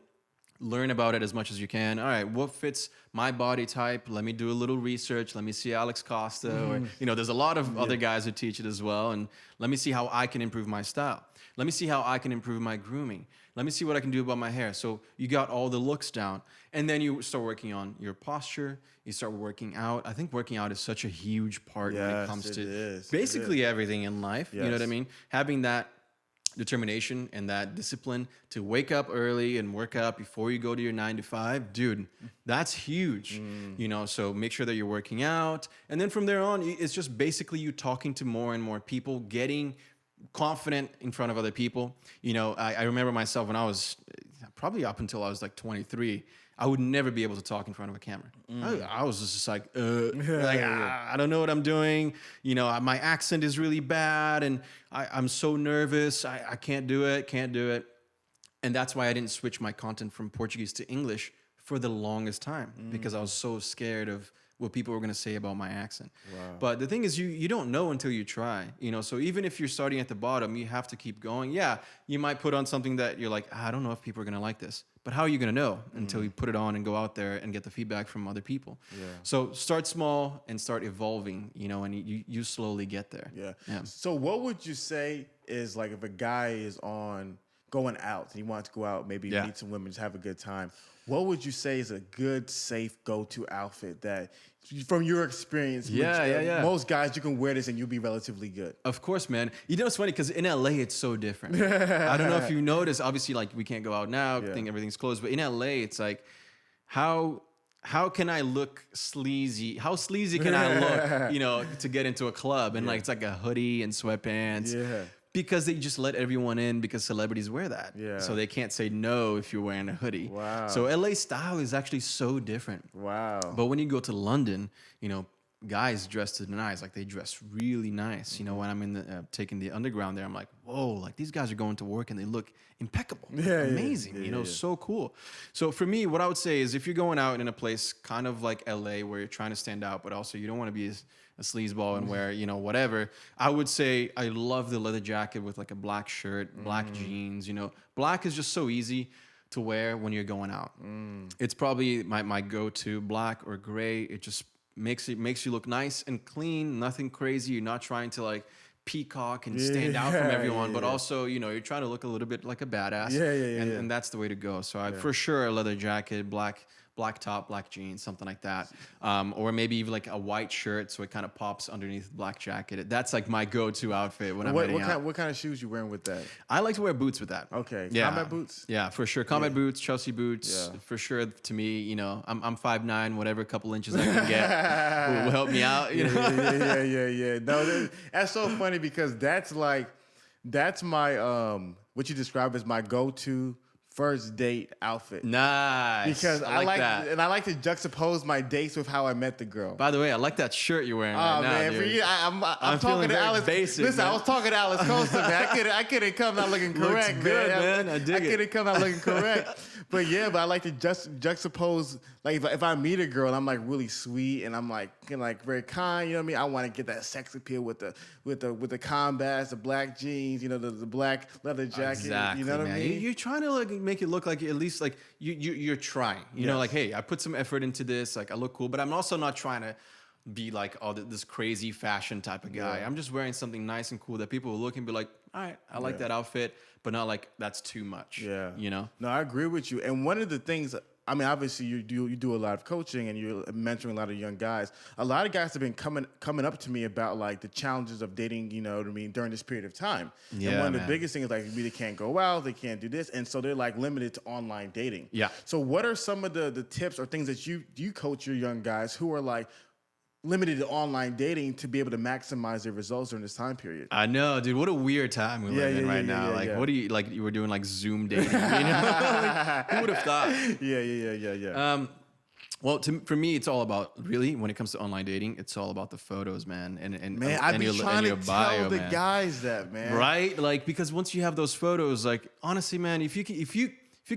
Learn about it as much as you can. All right, what fits my body type? Let me do a little research. Let me see Alex Costa. Or, there's a lot of other guys who teach it as well. And let me see how I can improve my style. Let me see how I can improve my grooming. Let me see what I can do about my hair. So you got all the looks down. And then you start working on your posture. You start working out. I think working out is such a huge part when it comes to basically everything in life. You know what I mean? Having that determination and that discipline to wake up early and work out before you go to your 9 to 5, dude, that's huge. So make sure that you're working out. And then from there on, it's just basically you talking to more and more people, getting confident in front of other people. I remember myself when I was probably up until I was like 23, I would never be able to talk in front of a camera. I was just like, I don't know what I'm doing. My accent is really bad, and I'm so nervous. I can't do it. And that's why I didn't switch my content from Portuguese to English for the longest time, because I was so scared of what people were going to say about my accent. Wow. But the thing is, you don't know until you try. So even if you're starting at the bottom, you have to keep going. Yeah, you might put on something that you're like, I don't know if people are going to like this. But how are you going to know until you put it on and go out there and get the feedback from other people? Yeah. So start small and start evolving, and you slowly get there. Yeah. So what would you say is like if a guy is going out and he wants to go out, maybe meet some women, just have a good time, what would you say is a good, safe go-to outfit that, from your experience, most guys, you can wear this and you'll be relatively good? Of course, man. It's funny because in LA, it's so different. I don't know if you noticed, obviously, like we can't go out now, I think everything's closed, but in LA, it's like, how can I look sleazy? How sleazy can I look, to get into a club? And like, it's like a hoodie and sweatpants. Yeah. Because they just let everyone in because celebrities wear that. Yeah. So they can't say no if you're wearing a hoodie. Wow. So LA style is actually so different. Wow. But when you go to London, guys dress to the nines. Like they dress really nice. When I'm taking the underground there, I'm like, whoa, like these guys are going to work and they look impeccable. Amazing. So cool. So for me, what I would say is if you're going out in a place kind of like LA where you're trying to stand out, but also you don't want to be a sleazeball and wear, whatever, I would say I love the leather jacket with like a black shirt, black jeans. Black is just so easy to wear when you're going out. It's probably my go-to, black or gray. It just makes you look nice and clean, nothing crazy. You're not trying to like peacock and stand out from everyone, but also, you know, you're trying to look a little bit like a badass. And that's the way to go. So for sure, a leather jacket, black top, black jeans, something like that. Or maybe even like a white shirt so it kind of pops underneath the black jacket. That's like my go-to outfit when I'm heading out. What kind of shoes you wearing with that? I like to wear boots with that. Okay. Yeah. Combat boots? Yeah, for sure. Combat boots, Chelsea boots. Yeah. For sure, to me, you know, I'm 5'9", whatever couple inches I can get will help me out. You know? Yeah. No, that's so funny because that's my what you describe as my go-to first date outfit. Nice. Because I like that. and I like to juxtapose my dates with how I met the girl. By the way, I like that shirt you're wearing right now, man, dude. for you, I'm feeling talking to very Alex. basic, Listen, man. I was talking to Alex Costa, man. I couldn't come out looking correct, Looks good, man. I dig it. couldn't come out looking correct. But I like to juxtapose, like if I meet a girl and I'm like really sweet and I'm like very kind, you know what I mean? I want to get that sex appeal with the combats, the black jeans, you know, the black leather jacket. Exactly, you know what I mean? You're trying to like make it look like at least like you're trying. You know, like, hey, I put some effort into this. Like, I look cool, but I'm also not trying to be like this crazy fashion type of guy. I'm just wearing something nice and cool that people will look and be like, all right, I like that outfit, but not like that's too much. Yeah, you know. No, I agree with you. And one of the things, I mean, obviously you do a lot of coaching and you're mentoring a lot of young guys. A lot of guys have been coming up to me about like the challenges of dating, you know what I mean, during this period of time. Yeah, and one of the biggest things is like they can't go out, they can't do this, and so they're like limited to online dating. Yeah. So what are some of the tips or things that you coach your young guys who are like limited to online dating to be able to maximize their results during this time period? I know, dude. What a weird time we live in right now. What do you like? You were doing like Zoom dating. You know? Like, who would have thought? Yeah. Well, for me, it's all about really when it comes to online dating. It's all about the photos, man, and Man, I've been trying to bio, tell the man. guys that, man. Right? Like, because once you have those photos, like honestly, man, if you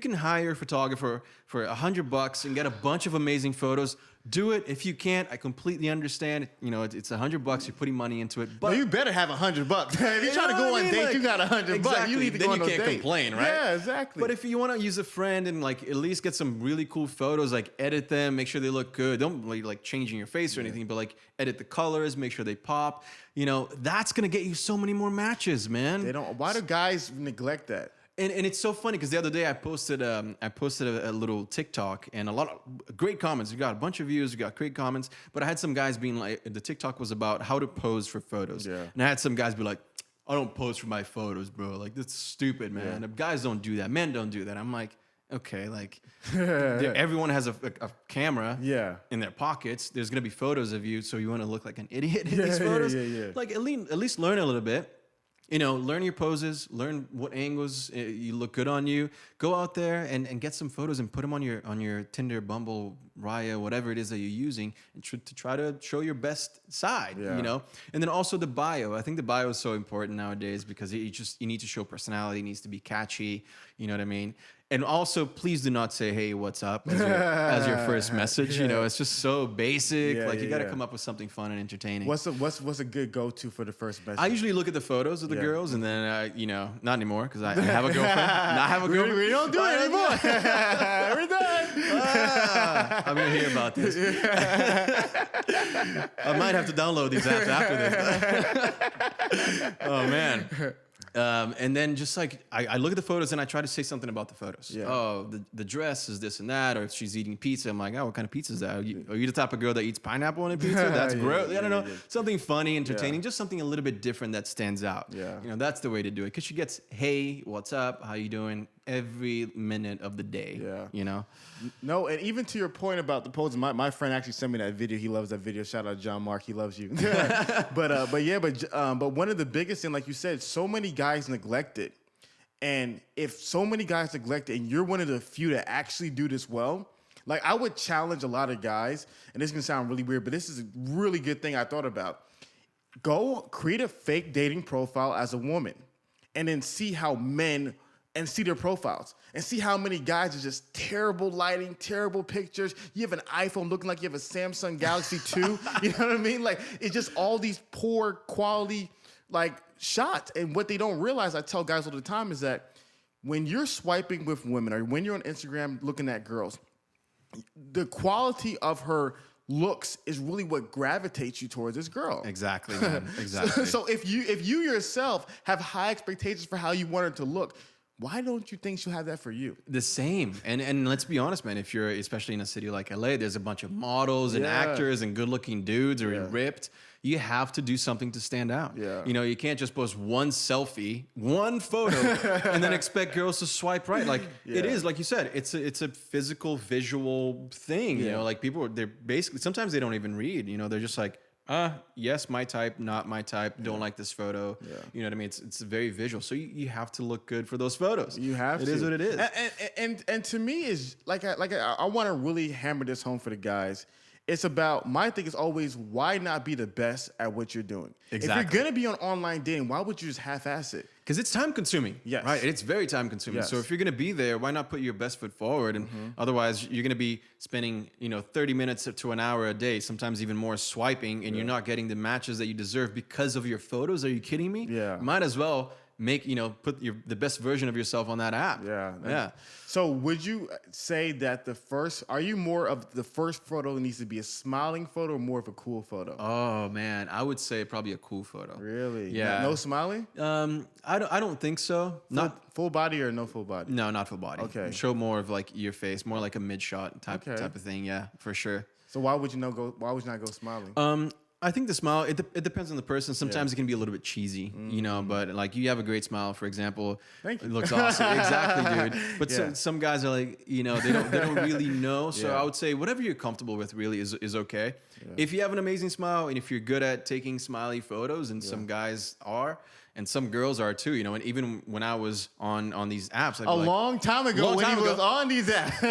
can hire a photographer for $100 and get a bunch of amazing photos, do it. If you can't, I completely understand. You know, it's $100. You're putting money into it, but you better have $100. If you're trying to go on dates, like, you got $100. Exactly. You need to then go on you those can't dates. complain, right? Yeah, exactly. But if you want to use a friend and like at least get some really cool photos, like edit them, make sure they look good. Don't like changing your face or anything, but like edit the colors, make sure they pop. You know, that's gonna get you so many more matches, man. They don't. Why do guys neglect that? And it's so funny because the other day I posted a little TikTok and a lot of great comments. We got a bunch of views, we got great comments, but I had some guys being like, the TikTok was about how to pose for photos. Yeah. And I had some guys be like, I don't pose for my photos, bro. Like, that's stupid, man. Yeah. Guys don't do that. Men don't do that. I'm like, okay, like everyone has a camera in their pockets. There's gonna be photos of you, so you want to look like an idiot in these photos. Like at least learn a little bit. You know, learn your poses, learn what angles you look good on you. Go out there and get some photos and put them on your Tinder, Bumble, Raya, whatever it is that you're using, and to try to show your best side. You know, and then also the bio. I think the bio is so important nowadays because you need to show personality. It needs to be catchy. You know what I mean? And also, please do not say, "Hey, what's up?" as your first message. You know, it's just so basic. Like you got to come up with something fun and entertaining. What's a good go-to for the first message? I usually look at the photos of the girls, and then you know, not anymore because I have a girlfriend. Not have a girlfriend. We don't do it anymore. We're done. I'm gonna hear about this. I might have to download these apps after this. Oh man. And then just like I look at the photos and I try to say something about the photos. Oh, the dress is this and that, or if she's eating pizza, I'm like, oh, what kind of pizza is that? Are you the type of girl that eats pineapple on a pizza? That's gross. I don't know. Something funny, entertaining, just something a little bit different that stands out. You know, that's the way to do it. Because she gets, hey, what's up? How you doing? Every minute of the day. You know? No, and even to your point about the poses, my friend actually sent me that video. He loves that video. Shout out John Mark. He loves you. But one of the biggest things, like you said, so many guys neglect it. And if so many guys neglect it and you're one of the few that actually do this well, like I would challenge a lot of guys, and this is going to sound really weird, but this is a really good thing I thought about. Go create a fake dating profile as a woman and then see how men and see their profiles and see how many guys are just terrible lighting, terrible pictures. You have an iPhone looking like you have a Samsung Galaxy 2. You know what I mean? Like it's just all these poor quality like shots. And what they don't realize, I tell guys all the time, is that when you're swiping with women or when you're on Instagram looking at girls, the quality of her looks is really what gravitates you towards this girl. Exactly, man. Exactly. So if you yourself have high expectations for how you want her to look, why don't you think she'll have that for you? The same. And let's be honest, man, if you're especially in a city like LA, there's a bunch of models and actors and good-looking dudes or ripped. You have to do something to stand out. Yeah. You know, you can't just post one selfie, one photo, and then expect girls to swipe right. Like it is, like you said, it's a physical, visual thing. You know, like they're basically, sometimes they don't even read. You know, they're just like, yes, my type, not my type. Don't like this photo. Yeah. You know what I mean? It's very visual. So you have to look good for those photos. You have to. It is what it is. And to me is I want to really hammer this home for the guys. It's about, my thing is always, why not be the best at what you're doing? Exactly. If you're going to be on online dating, why would you just half-ass it? Because it's time consuming. Yes. Right? It's very time consuming. Yes. So if you're going to be there, why not put your best foot forward? And otherwise, you're going to be spending, 30 minutes to an hour a day, sometimes even more swiping, and you're not getting the matches that you deserve because of your photos. Are you kidding me? Yeah. Might as well put the best version of yourself on that app. Yeah. So would you say that are you more of the first photo needs to be a smiling photo or more of a cool photo? Oh man, I would say probably a cool photo. Really? Yeah. No smiling? I don't think so. Not full body or no full body? No, not full body. Okay. Show more of like your face, more like a mid shot type of thing. Yeah, for sure. So why would you not go smiling? I think the smile, it depends on the person. Sometimes it can be a little bit cheesy, but like you have a great smile, for example. Thank you. It looks awesome. Exactly, dude. But some guys are like, they don't really know. So I would say whatever you're comfortable with really is okay. Yeah. If you have an amazing smile and if you're good at taking smiley photos, and some guys are, and some girls are too, and even when I was on these apps, long time ago when he was on these apps.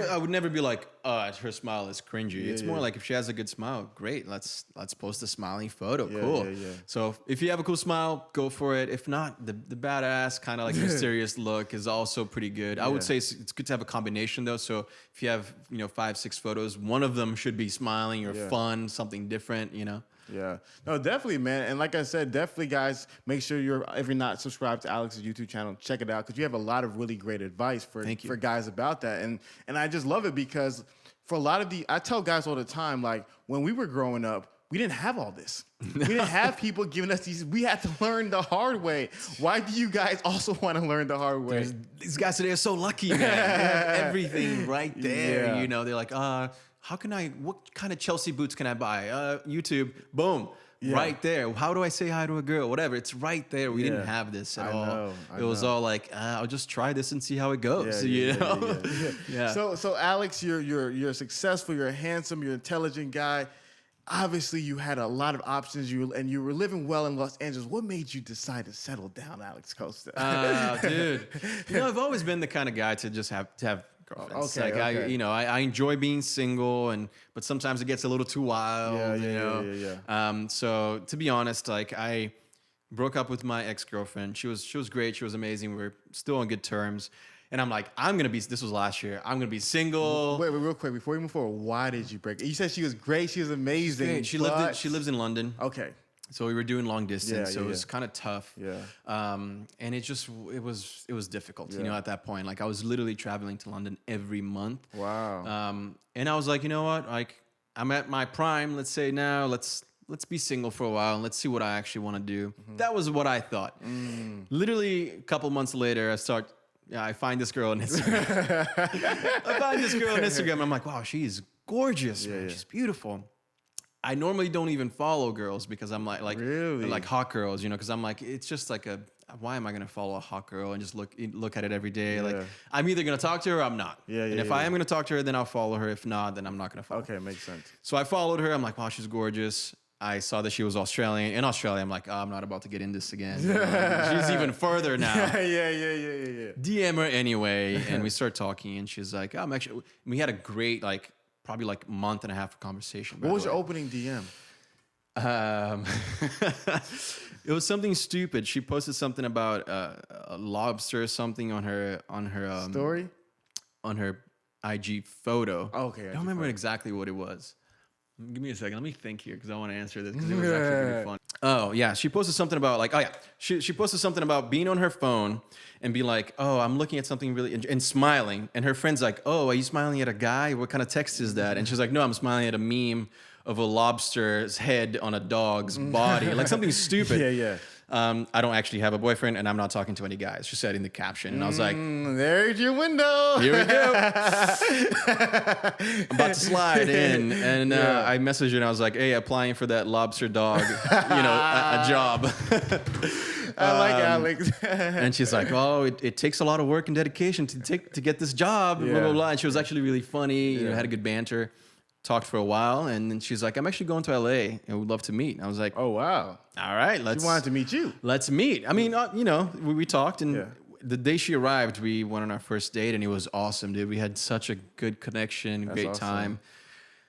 I would never be like, her smile is cringy. It's more like if she has a good smile, great. Let's post a smiling photo. Cool. Yeah. So if you have a cool smile, go for it. If not, the badass kind of like mysterious look is also pretty good. I would say it's good to have a combination though. So if you have 5-6 photos, one of them should be smiling or fun, something different. Yeah. No, definitely, man. And like I said, definitely, guys, make sure if you're not subscribed to Alex's YouTube channel, check it out because you have a lot of really great advice for guys about that. And I just love it because for a lot of I tell guys all the time, like when we were growing up, we didn't have all this. We didn't have people giving us these. We had to learn the hard way. Why do you guys also want to learn the hard way? These guys today are so lucky, man. They have everything right there. Yeah. They're like, what kind of Chelsea boots can I buy? YouTube, boom, right there. How do I say hi to a girl? Whatever, it's right there. We didn't have this at all. It was all like, I'll just try this and see how it goes. Yeah. So Alex, you're successful. You're handsome. You're an intelligent guy. Obviously, you had a lot of options. You were living well in Los Angeles. What made you decide to settle down, Alex Costa? Dude, I've always been the kind of guy to just have girlfriends. I enjoy being single, but sometimes it gets a little too wild. So to be honest, like I broke up with my ex-girlfriend. She was great. She was amazing. We're still on good terms. And I'm like, this was last year. I'm going to be single. Wait, real quick, before we move forward, why did you break? You said she was great. She was amazing. She lives in London. Okay. So we were doing long distance. So it was kind of tough. Yeah. And it was difficult, at that point. Like I was literally traveling to London every month. Wow. And I was like, you know what? Like I'm at my prime. Let's say now, let's be single for a while and let's see what I actually want to do. That was what I thought. Literally a couple months later, I find this girl on Instagram. I'm like, wow, she's gorgeous, man. She's beautiful. I normally don't even follow girls because I'm like really? Like hot girls, because I'm like, it's just like why am I gonna follow a hot girl and just look at it every day? Like I'm either gonna talk to her or I'm not. And if I am gonna talk to her, then I'll follow her. If not, then I'm not gonna follow her. Okay, makes sense. So I followed her. I'm like, wow, she's gorgeous. I saw that she was Australian. In Australia, I'm like, I'm not about to get in this again. She's even further now. Yeah. DM her anyway, and we start talking, and she's like, we had a great, probably month and a half of conversation. What was your opening DM? It was something stupid. She posted something about a lobster or something on her story? On her IG photo. Okay. I don't remember exactly what it was. Give me a second. Let me think here because I want to answer this because it was actually really fun. Oh, yeah. She posted something about like, oh, yeah. She posted something about being on her phone and be like, oh, I'm looking at something really, and smiling. And her friend's like, oh, are you smiling at a guy? What kind of text is that? And she's like, no, I'm smiling at a meme of a lobster's head on a dog's body. Like something stupid. Yeah. I don't actually have a boyfriend, and I'm not talking to any guys. She said in the caption, and I was like, "There's your window. Here we go." I'm about to slide in, and I messaged her, and I was like, "Hey, applying for that lobster dog, a job." I like Alex. And she's like, "Oh, it takes a lot of work and dedication to get this job." Blah blah blah. And she was actually really funny. Had a good banter. Talked for a while, and then she's like, I'm actually going to LA and would love to meet. And I was like, oh, wow. All right, She wanted to meet you. Let's meet. I mean, we talked, and the day she arrived, we went on our first date, and it was awesome, dude. We had such a good connection, great time.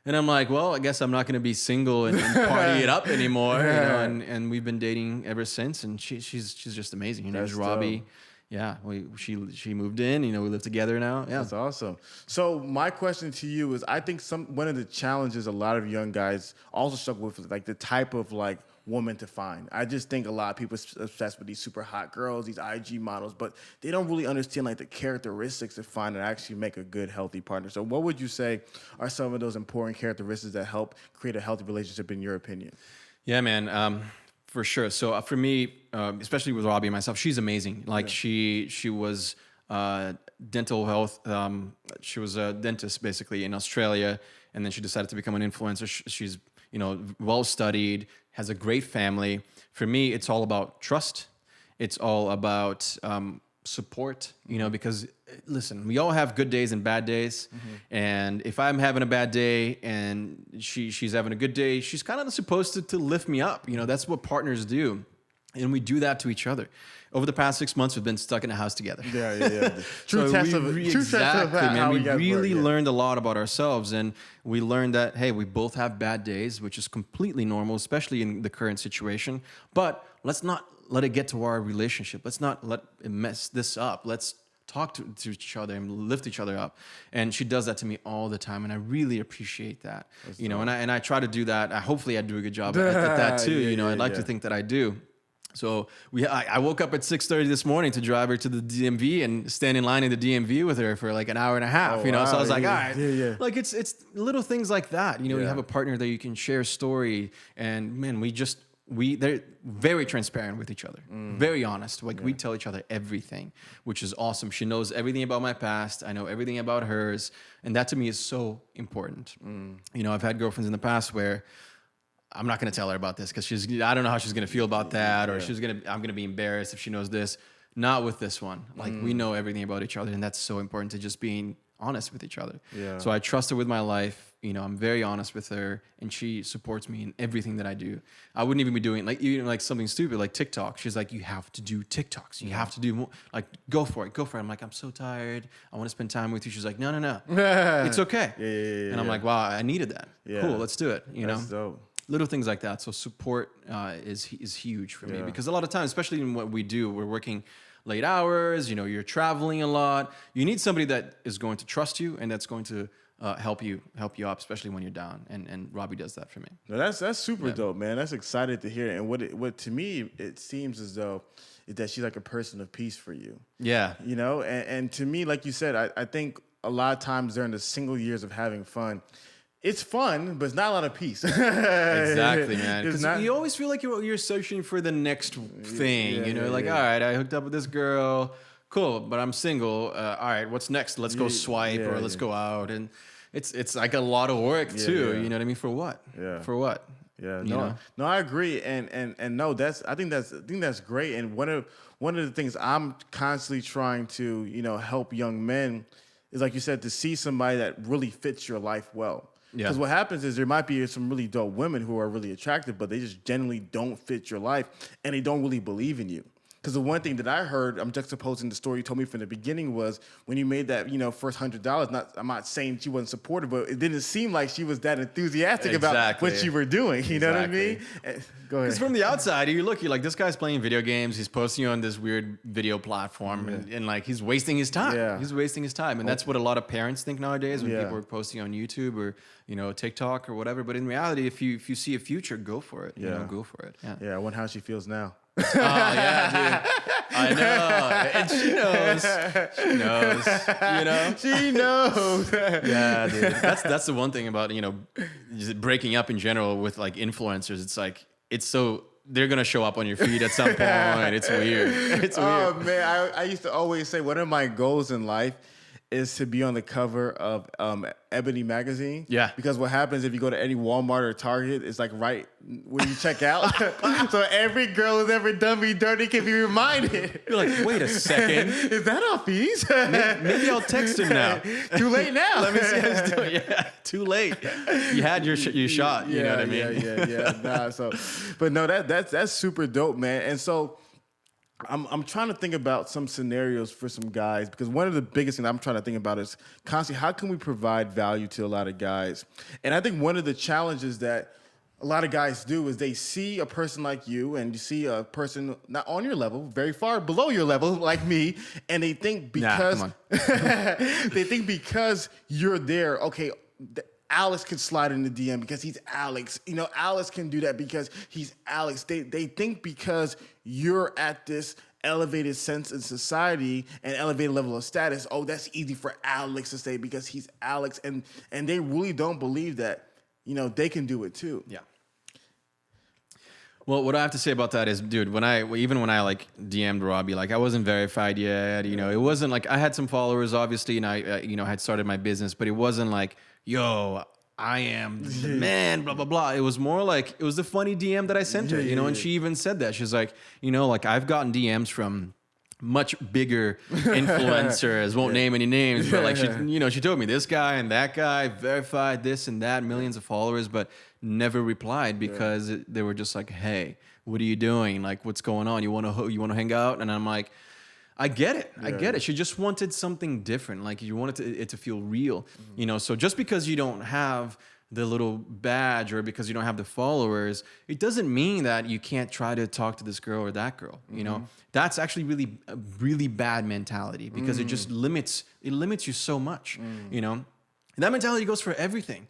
And I'm like, well, I guess I'm not going to be single and party it up anymore. And we've been dating ever since, and she's just amazing. Her name's Robbie. Dope. Yeah, she moved in. We live together now. Yeah, that's awesome. So my question to you is, I think one of the challenges a lot of young guys also struggle with is like the type of like woman to find. I just think a lot of people are obsessed with these super hot girls, these IG models, but they don't really understand like the characteristics to find and actually make a good, healthy partner. So what would you say are some of those important characteristics that help create a healthy relationship in your opinion? Yeah, man. For sure. So for me, especially with Robbie and myself, she's amazing. Like she was dental health. She was a dentist basically in Australia, and then she decided to become an influencer. She's well studied, has a great family. For me, it's all about trust. It's all about support. Because listen, we all have good days and bad days. And if I'm having a bad day and she's having a good day, she's kind of supposed to lift me up. That's what partners do. And we do that to each other. Over the past 6 months, we've been stuck in a house together. Yeah. True test of man. We really work, learned a lot about ourselves, and we learned that, hey, we both have bad days, which is completely normal, especially in the current situation. But let's not let it get to our relationship. Let's not let it mess this up. Let's talk to each other and lift each other up. And she does that to me all the time, and I really appreciate that. And I try to do that. Hopefully I do a good job at that too. I'd like to think that I do. So I woke up at 6:30 this morning to drive her to the DMV and stand in line in the DMV with her for like an hour and a half. So I was like, all right, like it's little things like that. You have a partner that you can share a story, and man, they're very transparent with each other, very honest. Like we tell each other everything, which is awesome. She knows everything about my past. I know everything about hers, and that to me is so important. I've had girlfriends in the past where I'm not going to tell her about this because I don't know how she's going to feel about that, or I'm going to be embarrassed if she knows this. Not with this one. Like we know everything about each other, and that's so important to just being honest with each other. Yeah. So I trust her with my life. I'm very honest with her, and she supports me in everything that I do. I wouldn't even be doing like something stupid like TikTok. She's like, you have to do TikToks. You have to do more. Like, go for it. I'm like, I'm so tired. I want to spend time with you. She's like, no. It's okay. Yeah. And I'm like, wow, I needed that. Yeah. Cool, let's do it. That's dope. Little things like that. So support is huge for me, because a lot of times, especially in what we do, we're working late hours. You're traveling a lot. You need somebody that is going to trust you and that's going to help you up, especially when you're down. And Robbie does that for me. No, that's super dope, man. That's excited to hear. And what to me it seems as though is that she's like a person of peace for you. Yeah. And to me, like you said, I think a lot of times during the single years of having fun, it's fun, but it's not a lot of peace. Exactly, man. Because you always feel like you're searching for the next thing. All right, I hooked up with this girl. Cool, but I'm single. All right, what's next? Let's go swipe or let's go out. And it's like a lot of work too. You know what I mean? For what? Yeah. For what? Yeah. No, I agree. And no, I think that's great. And one of the things I'm constantly trying to help young men is, like you said, to see somebody that really fits your life well. Because what happens is there might be some really dope women who are really attractive, but they just generally don't fit your life, and they don't really believe in you. Because the one thing that I heard, I'm juxtaposing the story you told me from the beginning, was when you made that, first $100. I'm not saying she wasn't supportive, but it didn't seem like she was that enthusiastic about what you were doing. You know what I mean? Go ahead. Because from the outside, you're like, this guy's playing video games. He's posting on this weird video platform, and like he's wasting his time. Yeah. He's wasting his time, and that's what a lot of parents think nowadays when people are posting on YouTube or TikTok or whatever. But in reality, if you see a future, go for it. Go for it. Yeah. Yeah, I wonder how she feels now. Oh yeah, dude. I know, and she knows. She knows. Yeah, dude. That's the one thing about just breaking up in general with like influencers. It's like they're gonna show up on your feed at some point. It's weird. It's weird. Oh man, I used to always say one of my goals in life is to be on the cover of Ebony Magazine. Yeah. Because what happens if you go to any Walmart or Target, it's like right when you check out. So every girl who's ever done me dirty can be reminded. You're like, wait a second. Is that Hafeez? Maybe I'll text him now. Too late now. Let me see how he's doing. Yeah, too late. You had your shot. You know what I mean? Yeah. Nah, but no, that's super dope, man. And so I'm trying to think about some scenarios for some guys, because one of the biggest things I'm trying to think about is constantly how can we provide value to a lot of guys? And I think one of the challenges that a lot of guys do is they see a person like you and you see a person not on your level, very far below your level, like me, and they think because they think because you're there, okay, Alex can slide in the DM because he's Alex. Alex can do that because he's Alex. They think because you're at this elevated sense in society and elevated level of status, oh, that's easy for Alex to say because he's Alex. And they really don't believe that, they can do it too. Yeah. Well, what I have to say about that is, dude, when I like DM'd Robbie, like I wasn't verified yet, it wasn't like I had some followers, obviously, and I had started my business, but it wasn't like, yo, I am the man, blah, blah, blah. It was more like, it was the funny DM that I sent her, and she even said that. She's like, like I've gotten DMs from much bigger influencers, won't name any names, but like she told me this guy and that guy, verified this and that, millions of followers, but never replied because they were just like, hey, what are you doing? Like, what's going on? You want to hang out? And I'm like, I get it. I get it. She just wanted something different. Like you wanted it to feel real, So just because you don't have the little badge or because you don't have the followers, it doesn't mean that you can't try to talk to this girl or that girl. That's actually a really bad mentality because it just limits you so much. And that mentality goes for everything.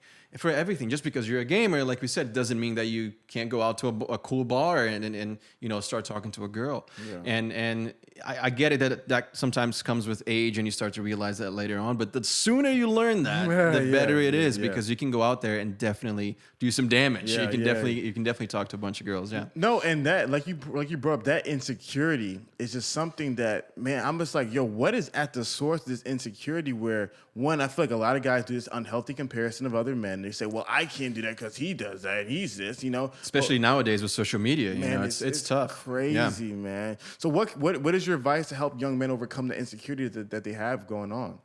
Just because you're a gamer, like we said, doesn't mean that you can't go out to a cool bar and start talking to a girl. And I get it that sometimes comes with age and you start to realize that later on. But the sooner you learn that, the better it is because you can go out there and definitely do some damage. You can definitely talk to a bunch of girls. Yeah. No, and that like you brought up, that insecurity is just something that, man, I'm just like, yo, what is at the source of this insecurity? Where one, I feel like a lot of guys do this unhealthy comparison of other men. They say, well, I can't do that because he does that and he's this, Especially nowadays with social media, man, it's tough. Crazy, man. So what is your advice to help young men overcome the insecurity that they have going on?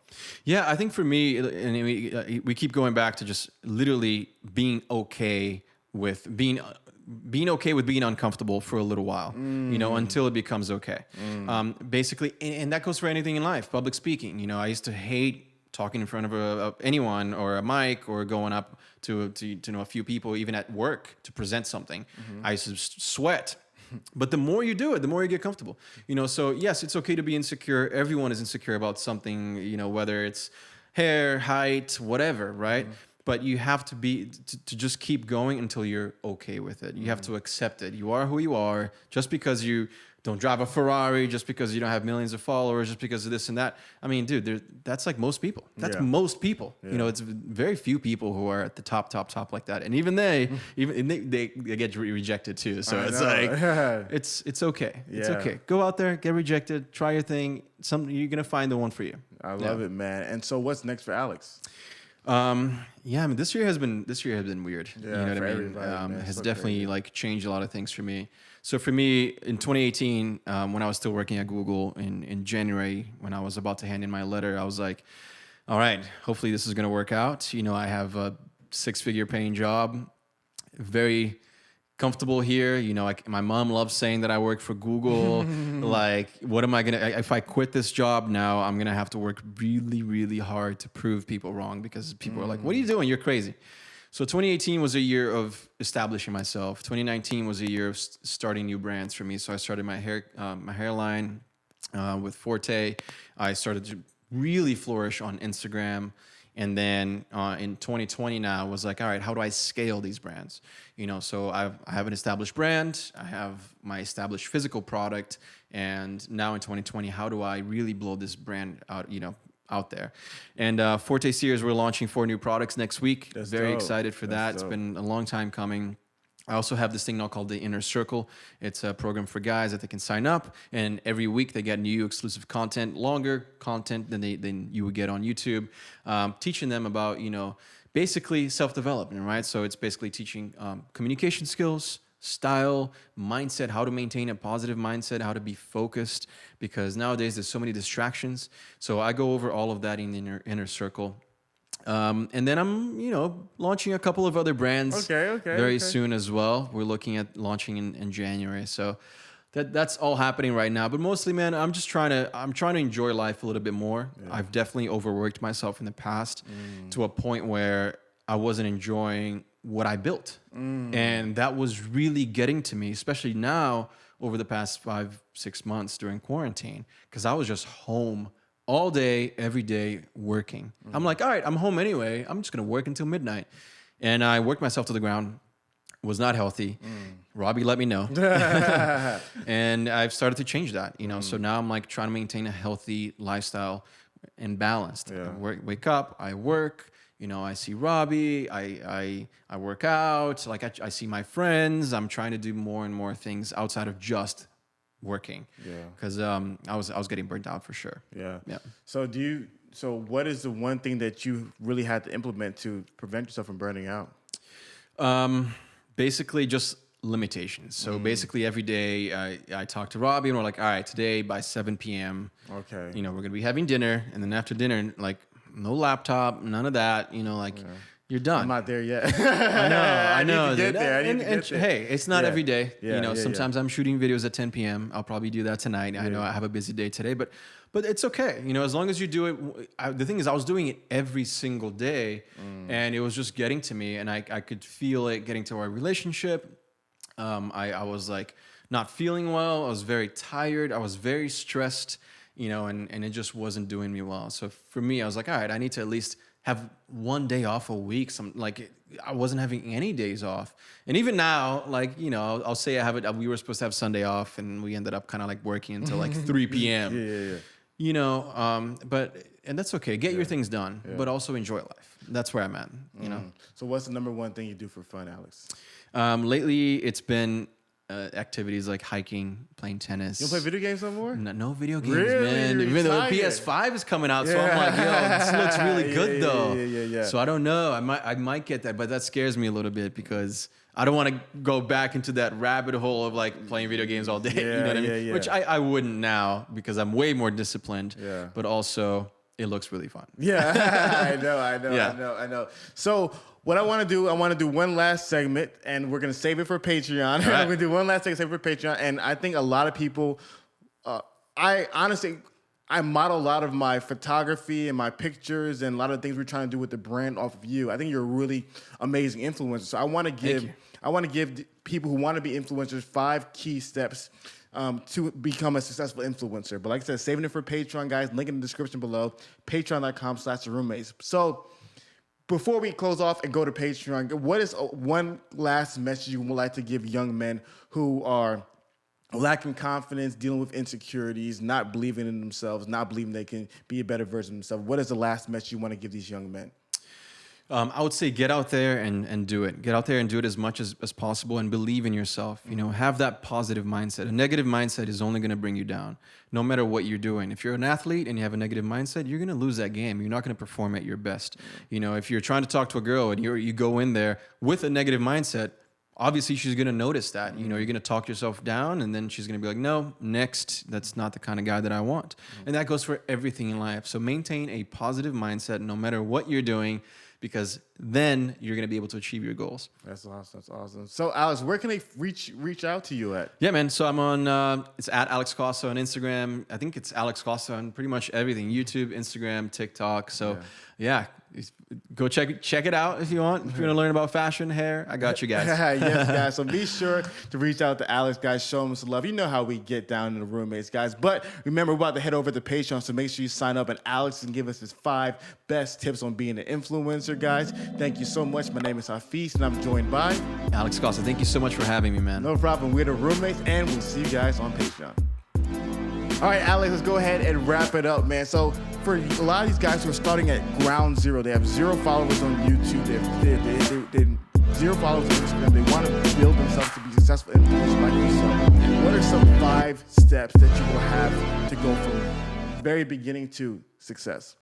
Yeah, I think for me, and we keep going back to just literally being okay with being uncomfortable for a little while, until it becomes okay. Basically, and that goes for anything in life. Public speaking, I used to hate talking in front of anyone or a mic or going up to a few people, even at work, to present something. I used to sweat. But the more you do it, the more you get comfortable. So yes, it's okay to be insecure. Everyone is insecure about something, whether it's hair, height, whatever, right? But you have to just keep going until you're okay with it. You have to accept it. You are who you are. Just because you don't drive a Ferrari, just because you don't have millions of followers, just because of this and that. I mean, dude, that's like most people. That's most people. It's very few people who are at the top like that. And even they get rejected too. So it's like, it's okay. It's okay. Go out there, get rejected, try your thing. You're gonna find the one for you. I love it, man. And so what's next for Alex? I mean, this year has been weird. Yeah, you know what I mean? It has definitely like changed a lot of things for me. So for me, in 2018, when I was still working at Google in January, when I was about to hand in my letter, I was like, all right, hopefully this is going to work out. I have a 6-figure paying job, very comfortable here. Like my mom loves saying that I work for Google. Like, what am I going to, if I quit this job now, I'm going to have to work really, really hard to prove people wrong because people are like, what are you doing? You're crazy. So 2018 was a year of establishing myself. 2019 was a year of starting new brands for me. So I started my hairline with Forte. I started to really flourish on Instagram. And then in 2020 now, I was like, all right, how do I scale these brands? So I have an established brand, I have my established physical product, and now in 2020, how do I really blow this brand out there? And Forte Series, we're launching 4 new products next week. That's Very dope. excited for that. It's been a long time coming. I also have this thing now called the Inner Circle. It's a program for guys that they can sign up, and every week they get new exclusive content, longer content than you would get on YouTube, teaching them about, basically self-development, right? So it's basically teaching communication skills, style, mindset, how to maintain a positive mindset, how to be focused, because nowadays there's so many distractions. So I go over all of that in the Inner Circle. And then I'm, launching a couple of other brands very soon as well. We're looking at launching in January. So that's all happening right now. But mostly, man, I'm trying to enjoy life a little bit more. Yeah. I've definitely overworked myself in the past to a point where I wasn't enjoying what I built. And that was really getting to me, especially now over the past 5-6 months during quarantine, because I was just home all day, every day, working. I'm like, all right, I'm home anyway. I'm just going to work until midnight. And I worked myself to the ground. Was not healthy. Robbie let me know. And I've started to change that, So now I'm like trying to maintain a healthy lifestyle and balanced. Yeah. Wake up, I work, I see Robbie, I work out, like I see my friends. I'm trying to do more and more things outside of just working. Yeah. Because I was getting burnt out for sure. Yeah. Yeah. So what is the one thing that you really had to implement to prevent yourself from burning out? Basically just limitations. So basically every day I talk to Robbie and we're like, all right, today by 7 p.m. Okay. We're going to be having dinner, and then after dinner, like no laptop, none of that, you're done. I'm not there yet. I know. I need to get there. And hey, it's not every day. Yeah, Sometimes I'm shooting videos at 10 p.m. I'll probably do that tonight. I know I have a busy day today, but it's okay. As long as you do it. The thing is, I was doing it every single day, and it was just getting to me, and I could feel it getting to our relationship. I was like not feeling well. I was very tired. I was very stressed, and it just wasn't doing me well. So for me, I was like, all right, I need to at least have one day off a week. I wasn't having any days off. And even now, I'll say I have it. We were supposed to have Sunday off, and we ended up kind of like working until like 3 p.m. And that's okay. Get your things done, but also enjoy life. That's where I'm at, So what's the number one thing you do for fun, Alex? Lately, it's been activities like hiking, playing tennis. You don't play video games no more? No video games, really? man. Even though the PS5 is coming out, so I'm like, this looks really good though. Yeah. So I don't know. I might get that, but that scares me a little bit because I don't want to go back into that rabbit hole of like playing video games all day. You know what I mean? Yeah. Which I wouldn't now because I'm way more disciplined. Yeah. But also it looks really fun. Yeah, I know. So what I want to do one last segment, and we're going to save it for Patreon. Right. We're going to do one last segment, save it for Patreon. And I think a lot of people, I model a lot of my photography and my pictures and a lot of things we're trying to do with the brand off of you. I think you're a really amazing influencer. So I want to give people who want to be influencers 5 key steps to become a successful influencer. But like I said, saving it for Patreon, guys. Link in the description below. Patreon.com/theroommates. So before we close off and go to Patreon, what is one last message you would like to give young men who are lacking confidence, dealing with insecurities, not believing in themselves, not believing they can be a better version of themselves? What is the last message you want to give these young men? I would say get out there and do it. Get out there and do it as much as possible and believe in yourself. Have that positive mindset. A negative mindset is only going to bring you down, no matter what you're doing. If you're an athlete and you have a negative mindset, you're going to lose that game. You're not going to perform at your best. If you're trying to talk to a girl and you go in there with a negative mindset, obviously she's going to notice that. You're going to talk yourself down, and then she's going to be like, no, next, that's not the kind of guy that I want. And that goes for everything in life. So maintain a positive mindset no matter what you're doing. because then you're going to be able to achieve your goals. That's awesome. That's awesome. So, Alex, where can they reach out to you at? Yeah, man. So I'm on, it's at Alex Costa on Instagram. I think it's Alex Costa on pretty much everything. YouTube, Instagram, TikTok. So yeah, go check it out if you want. If you want to learn about fashion, hair, I got you guys. Yes, guys. So be sure to reach out to Alex, guys. Show him some love. You know how we get down in the roommates, guys. But remember, we're about to head over to Patreon, so make sure you sign up, and Alex can give us his 5 best tips on being an influencer, guys. Thank you so much. My name is Hafeez, and I'm joined by Alex Costa. Thank you so much for having me, man. No problem. We're the roommates, and we'll see you guys on Patreon. All right, Alex, let's go ahead and wrap it up, man. So for a lot of these guys who are starting at ground zero, they have 0 followers on YouTube, they have 0 followers on Instagram, they want to build themselves to be successful influencers like yourself. What are some 5 steps that you will have to go from very beginning to success?